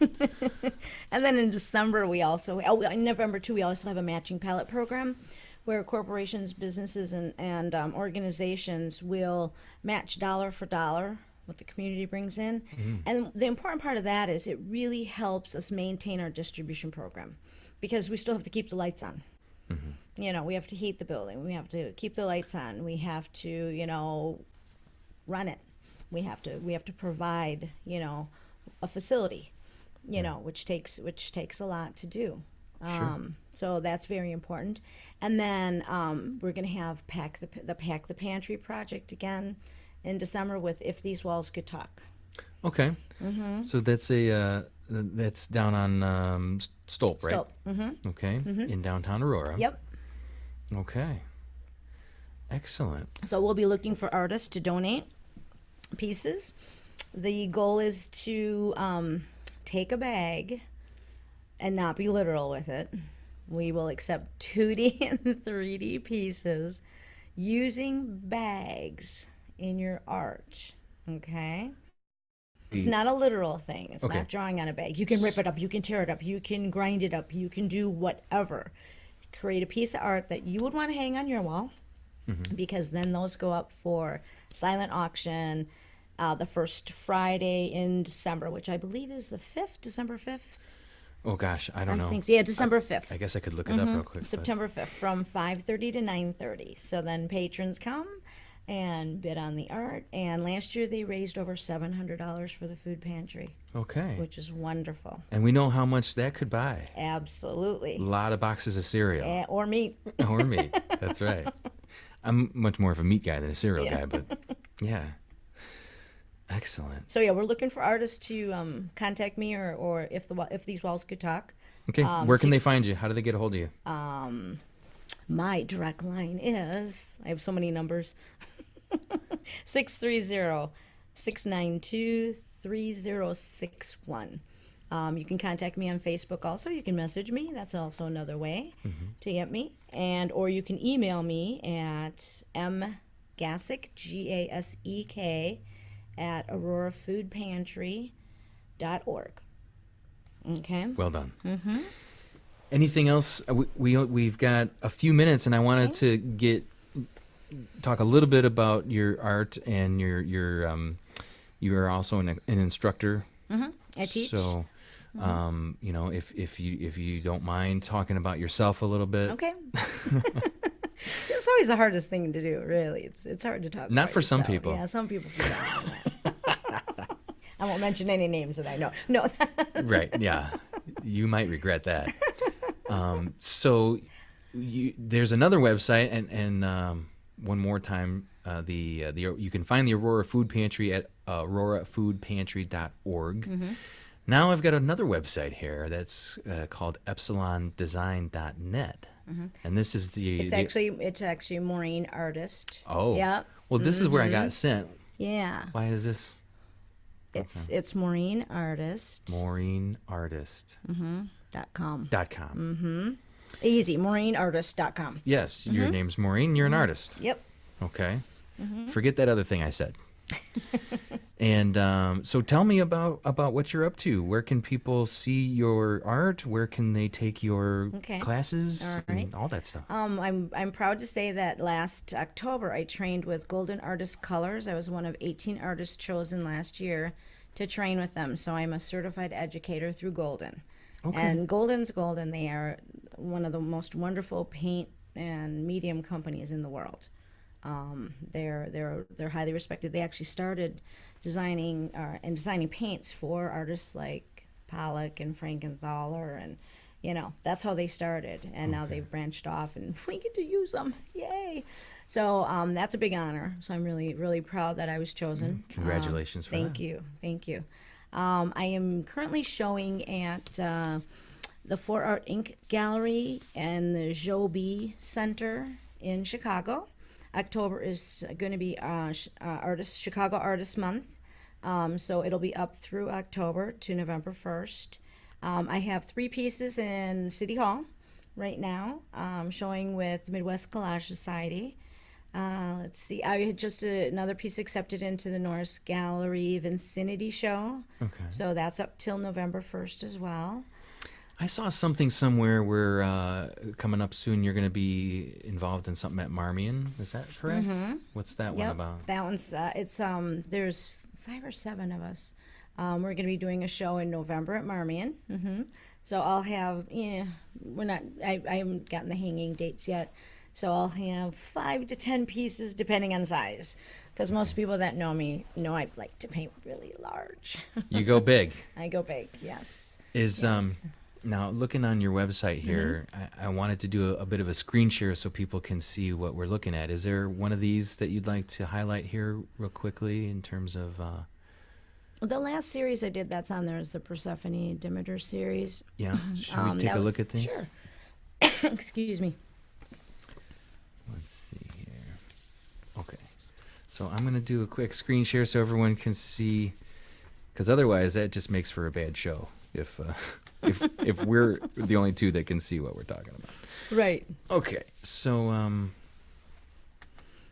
And then in December, in November too, we also have a matching pallet program where corporations, businesses, and organizations will match dollar for dollar what the community brings in. And the important part of that is it really helps us maintain our distribution program because we still have to keep the lights on. We have to heat the building. We have to keep the lights on. We have to, run it. We have to provide, a facility, which takes a lot to do. Sure. So that's very important. And then we're going to have Pack the Pantry project again in December with If These Walls Could Talk. Okay. So that's down on Stolp, right? Stolp. Okay. In downtown Aurora. Yep. Okay. Excellent. So we'll be looking for artists to donate pieces. The goal is to take a bag and not be literal with it. We will accept 2D and 3D pieces using bags in your art. Okay? It's not a literal thing. It's Okay. not drawing on a bag. You can rip it up, you can tear it up, you can grind it up, you can do whatever. Create a piece of art that you would want to hang on your wall, because then those go up for silent auction the first Friday in December, which I believe is the 5th, December 5th. Oh gosh, I don't know. I think so. Yeah, December 5th. I guess I could look it up real quick. September 5th from 5:30 to 9:30. So then patrons come and bid on the art. And last year they raised over $700 for the food pantry, Okay. which is wonderful. And we know how much that could buy. Absolutely. A lot of boxes of cereal. Or meat. Or meat. That's right. I'm much more of a meat guy than a cereal guy, but yeah. Excellent. So yeah, we're looking for artists to contact me, or if these walls could talk. Okay. Where can they find you? How do they get a hold of you? My direct line is, I have so many numbers, 630-692-3061. You can contact me on Facebook also. You can message me. That's also another way to get me. Or you can email me at mgasek, Gasek, at aurorafoodpantry.org. Okay. Well done. Anything else? We've got a few minutes, and I wanted to talk a little bit about your art, and you are also an instructor. I teach. So, if you don't mind talking about yourself a little bit. Okay. It's always the hardest thing to do, really. It's hard to talk about. Not for some yourself. people. Yeah, some people feel that. I won't mention any names that I know. No. Right. Yeah. You might regret that. There's another website, and one more time, you can find the Aurora Food Pantry at aurorafoodpantry.org. Now I've got another website here that's called epsilondesign.net. And this is It's actually Maureen Artist. Oh. Yeah. Well, this is where I got sent. Yeah. Why is this? It's Maureen Artist. MaureenArtist.com. .com. Easy. MaureenArtist.com. Yes, your name's Maureen. You're an artist. Yep. Okay. Forget that other thing I said. And so tell me about what you're up to. Where can people see your art? Where can they take your classes? All right. And all that stuff? I'm proud to say that last October I trained with Golden Artist Colors. I was one of 18 artists chosen last year to train with them. So I'm a certified educator through Golden. Okay. And Golden's Golden. They are one of the most wonderful paint and medium companies in the world. They're highly respected. They actually started designing paints for artists like Pollock and Frankenthaler, and that's how they started. And now they've branched off, and we get to use them. Yay! So that's a big honor. So I'm really, really proud that I was chosen. Congratulations for that. Thank you. I am currently showing at the For Art Inc. Gallery and the Joby Center in Chicago. October is going to be Chicago Artist Month, so it'll be up through October to November 1st. I have 3 pieces in City Hall right now, showing with Midwest Collage Society. Let's see, I had just another piece accepted into the Norris Gallery Vicinity Show. Okay. So that's up till November 1st as well. I saw something somewhere where coming up soon you're going to be involved in something at Marmion. Is that correct? What's that one about? That one's there's 5 or 7 of us. We're going to be doing a show in November at Marmion. So I'll have I haven't gotten the hanging dates yet. So I'll have 5 to 10 pieces depending on size. Because most people that know me know I like to paint really large. You go big. I go big, yes. Now, looking on your website here, I wanted to do a bit of a screen share so people can see what we're looking at. Is there one of these that you'd like to highlight here real quickly in terms of... The last series I did that's on there is the Persephone Demeter series. Yeah. Should we take a look at things? Sure. Excuse me. Let's see here. Okay. So I'm going to do a quick screen share so everyone can see, because otherwise that just makes for a bad show if we're the only two that can see what we're talking about. Right. Okay. So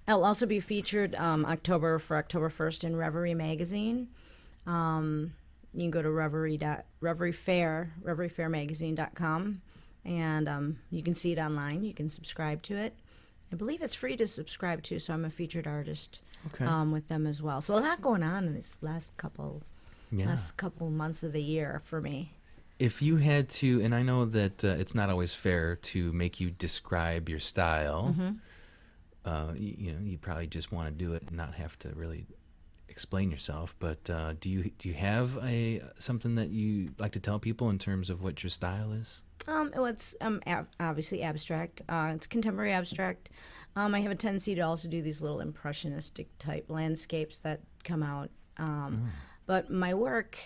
I'll also be featured October 1st in Reverie magazine. You can go to reveriefairmagazine.com, and you can see it online. You can subscribe to it. I believe it's free to subscribe to, so I'm a featured artist with them as well. So a lot going on in this last couple months of the year for me. If you had to, and I know that it's not always fair to make you describe your style, you probably just want to do it and not have to really explain yourself. But do you have something that you like to tell people in terms of what your style is? Well, it's obviously abstract. It's contemporary abstract. I have a tendency to also do these little impressionistic type landscapes that come out. But my work,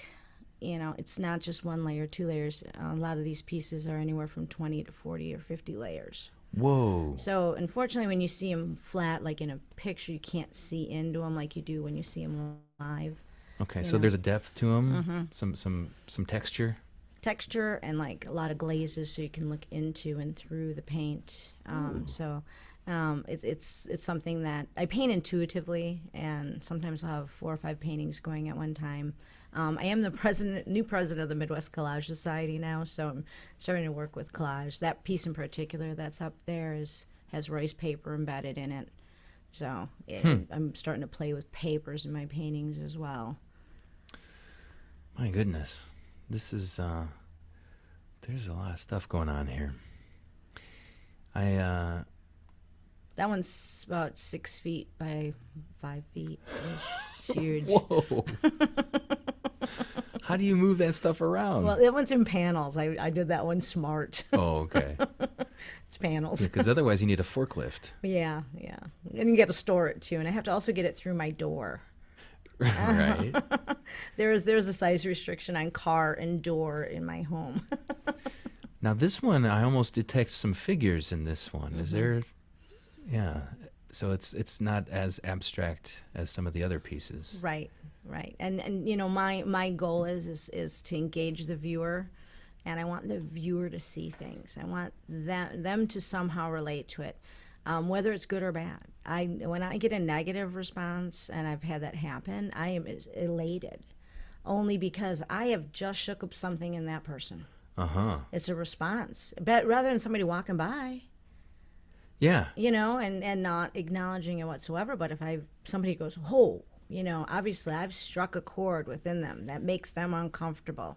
it's not just one layer, 2 layers. A lot of these pieces are anywhere from 20 to 40 or 50 layers. Whoa. So unfortunately, when you see them flat, like in a picture, you can't see into them like you do when you see them live. Okay, so there's a depth to them, some texture. Texture and like a lot of glazes, so you can look into and through the paint. It's something that I paint intuitively, and sometimes I'll have 4 or 5 paintings going at one time. I am the new president of the Midwest Collage Society now, so I'm starting to work with collage. That piece in particular that's up there has rice paper embedded in it. So I'm starting to play with papers in my paintings as well. My goodness. This is, there's a lot of stuff going on here. That one's about 6 feet by 5 feet. It's huge. Whoa. How do you move that stuff around? Well, that one's in panels. I did that one smart. Oh, okay. It's panels. Because otherwise you need a forklift. Yeah. And you got to store it too. And I have to also get it through my door. Right. There's a size restriction on car and door in my home. Now this one, I almost detect some figures in this one. Is there? Yeah. So it's not as abstract as some of the other pieces. Right. And my goal is to engage the viewer, and I want the viewer to see things. I want them to somehow relate to it, whether it's good or bad. When I get a negative response, and I've had that happen, I am elated, only because I have just shook up something in that person. It's a response, but rather than somebody walking by. Yeah. And not acknowledging it whatsoever. But if somebody goes, oh, obviously I've struck a chord within them that makes them uncomfortable.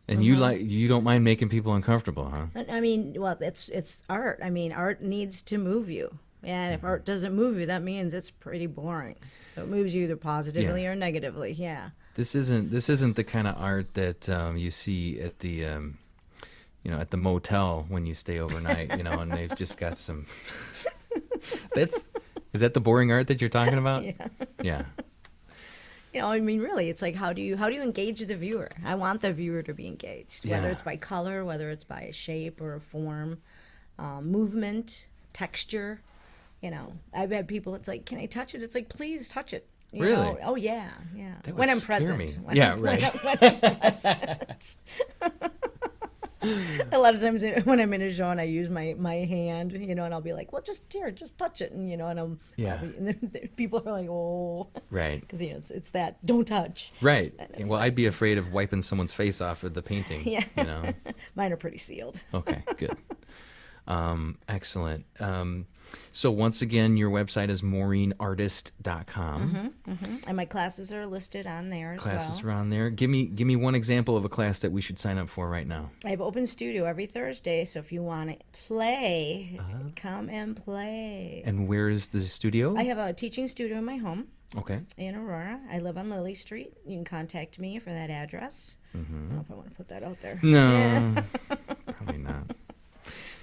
And you don't mind making people uncomfortable, huh? I mean, well, it's art. I mean, art needs to move you. And if art doesn't move you, that means it's pretty boring. So it moves you either positively or negatively. Yeah. This isn't the kind of art that you see at the at the motel when you stay overnight, and they've just got some. Is that the boring art that you're talking about? Yeah. I mean, really, it's like how do you engage the viewer? I want the viewer to be engaged, whether it's by color, whether it's by a shape or a form, movement, texture. I've had people. It's like, can I touch it? It's like, please touch it. Really? Oh yeah. That when would I'm scare present. me. When Yeah, I'm, right. When I'm present. A lot of times when I'm in a show and I use my hand, and I'll be like, well, just touch it, and and people are like, oh, right, because it's that don't touch, right. Well, I'd be afraid of wiping someone's face off with the painting. Yeah, mine are pretty sealed. Okay, good, excellent. So once again, your website is maureenartist.com. And my classes are listed on there as Classes well. are on there. Give me one example of a class that we should sign up for right now. I have open studio every Thursday, so if you want to play, come and play. And where is the studio? I have a teaching studio in my home. Okay. In Aurora. I live on Lily Street. You can contact me for that address. I don't know if I want to put that out there. No, probably not.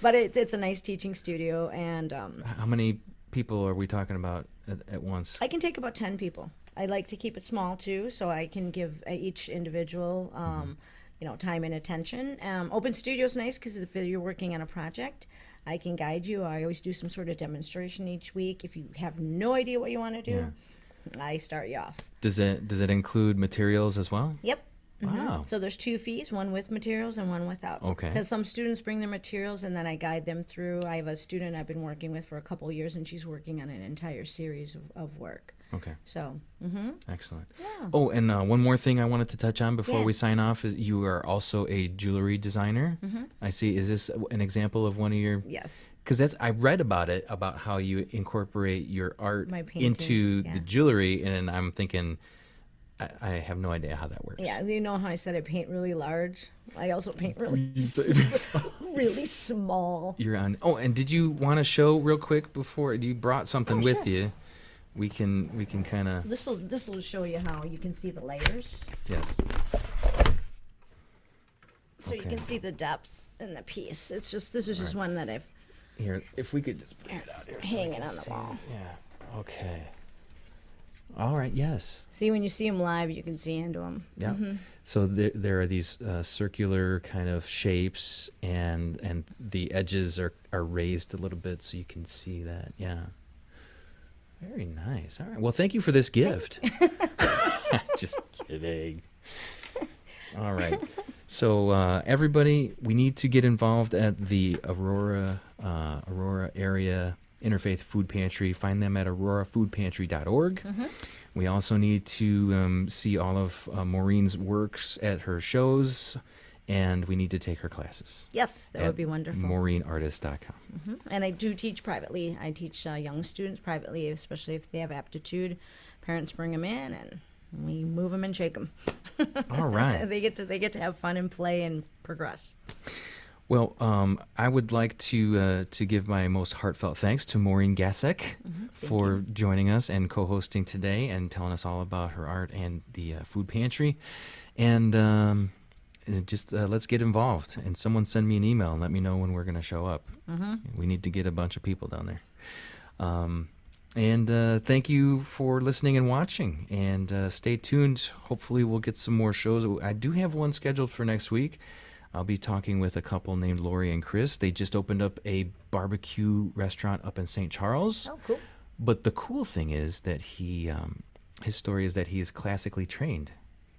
But it's a nice teaching studio, and how many people are we talking about at once? I can take about 10 people. I like to keep it small too, so I can give each individual, time and attention. Open studio is nice because if you're working on a project, I can guide you. I always do some sort of demonstration each week. If you have no idea what you want to do, I start you off. Does it include materials as well? Yep. Wow. So there's 2 fees, one with materials and one without. Okay. Because some students bring their materials and then I guide them through. I have a student I've been working with for a couple of years and she's working on an entire series of work. Okay. So, Excellent. Yeah. Oh, and one more thing I wanted to touch on before Yeah. we sign off is you are also a jewelry designer. I see. Is this an example of one of your? Yes. Because I read about it, about how you incorporate your art My paintings, into yeah. the jewelry, and I'm thinking, I have no idea how that works. Yeah, you know how I said I paint really large? I also paint really really small. You're on. Oh, and did you want to show real quick before you brought something with sure. you? We can kind of. This will show you how you can see the layers. Yes. So you Okay. can see the depth in the piece. This is just one that I've Here, if we could just bring it out here. hanging on the wall. Yeah. Okay. All right. Yes. See, when you see them live, you can see into them. Yeah. So there are these circular kind of shapes, and the edges are raised a little bit, so you can see that. Yeah. Very nice. All right. Well, thank you for this gift. Just kidding. All right. So everybody, we need to get involved at the Aurora area Interfaith Food Pantry. Find them at aurorafoodpantry.org. We also need to see all of Maureen's works at her shows, and we need to take her classes. Yes, that would be wonderful. MaureenArtist.com. And I do teach privately. I teach young students privately, especially if they have aptitude. Parents bring them in, and we move them and shake them. All right. They get to have fun and play and progress. Well, I would like to give my most heartfelt thanks to Maureen Gasek for joining us and co-hosting today and telling us all about her art and the food pantry. And just let's get involved. And someone send me an email and let me know when we're going to show up. We need to get a bunch of people down there. And thank you for listening and watching. And stay tuned. Hopefully we'll get some more shows. I do have one scheduled for next week. I'll be talking with a couple named Lori and Chris. They just opened up a barbecue restaurant up in St. Charles. Oh, cool. But the cool thing is that his story is that he is classically trained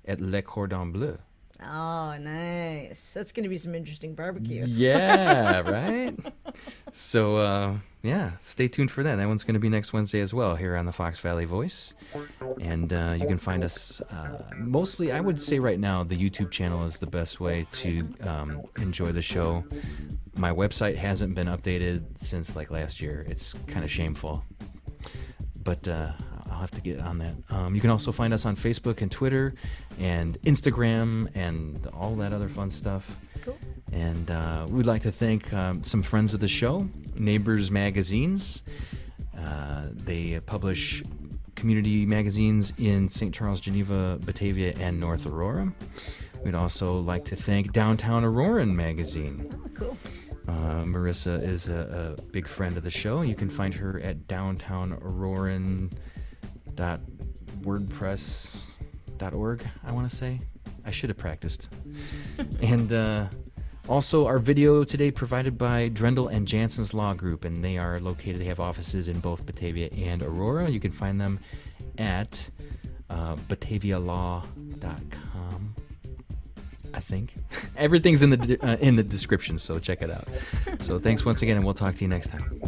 at Le Cordon Bleu. Oh, nice. That's going to be some interesting barbecue. Yeah, right? So, stay tuned for that. That one's going to be next Wednesday as well here on the Fox Valley Voice. And you can find us mostly, I would say right now, the YouTube channel is the best way to enjoy the show. My website hasn't been updated since like last year. It's kind of shameful. But I'll have to get on that. You can also find us on Facebook and Twitter and Instagram and all that other fun stuff. Cool. And we'd like to thank some friends of the show, Neighbors Magazines. They publish community magazines in St. Charles, Geneva, Batavia, and North Aurora. We'd also like to thank Downtown Auroran Magazine. Oh, cool. Marissa is a big friend of the show. You can find her at downtownauroran.wordpress.org, I want to say. I should have practiced. And also our video today provided by Drendel and Jansen's Law Group, and they have offices in both Batavia and Aurora. You can find them at batavialaw.com. I think everything's in the description, so check it out. So thanks once again, and we'll talk to you next time.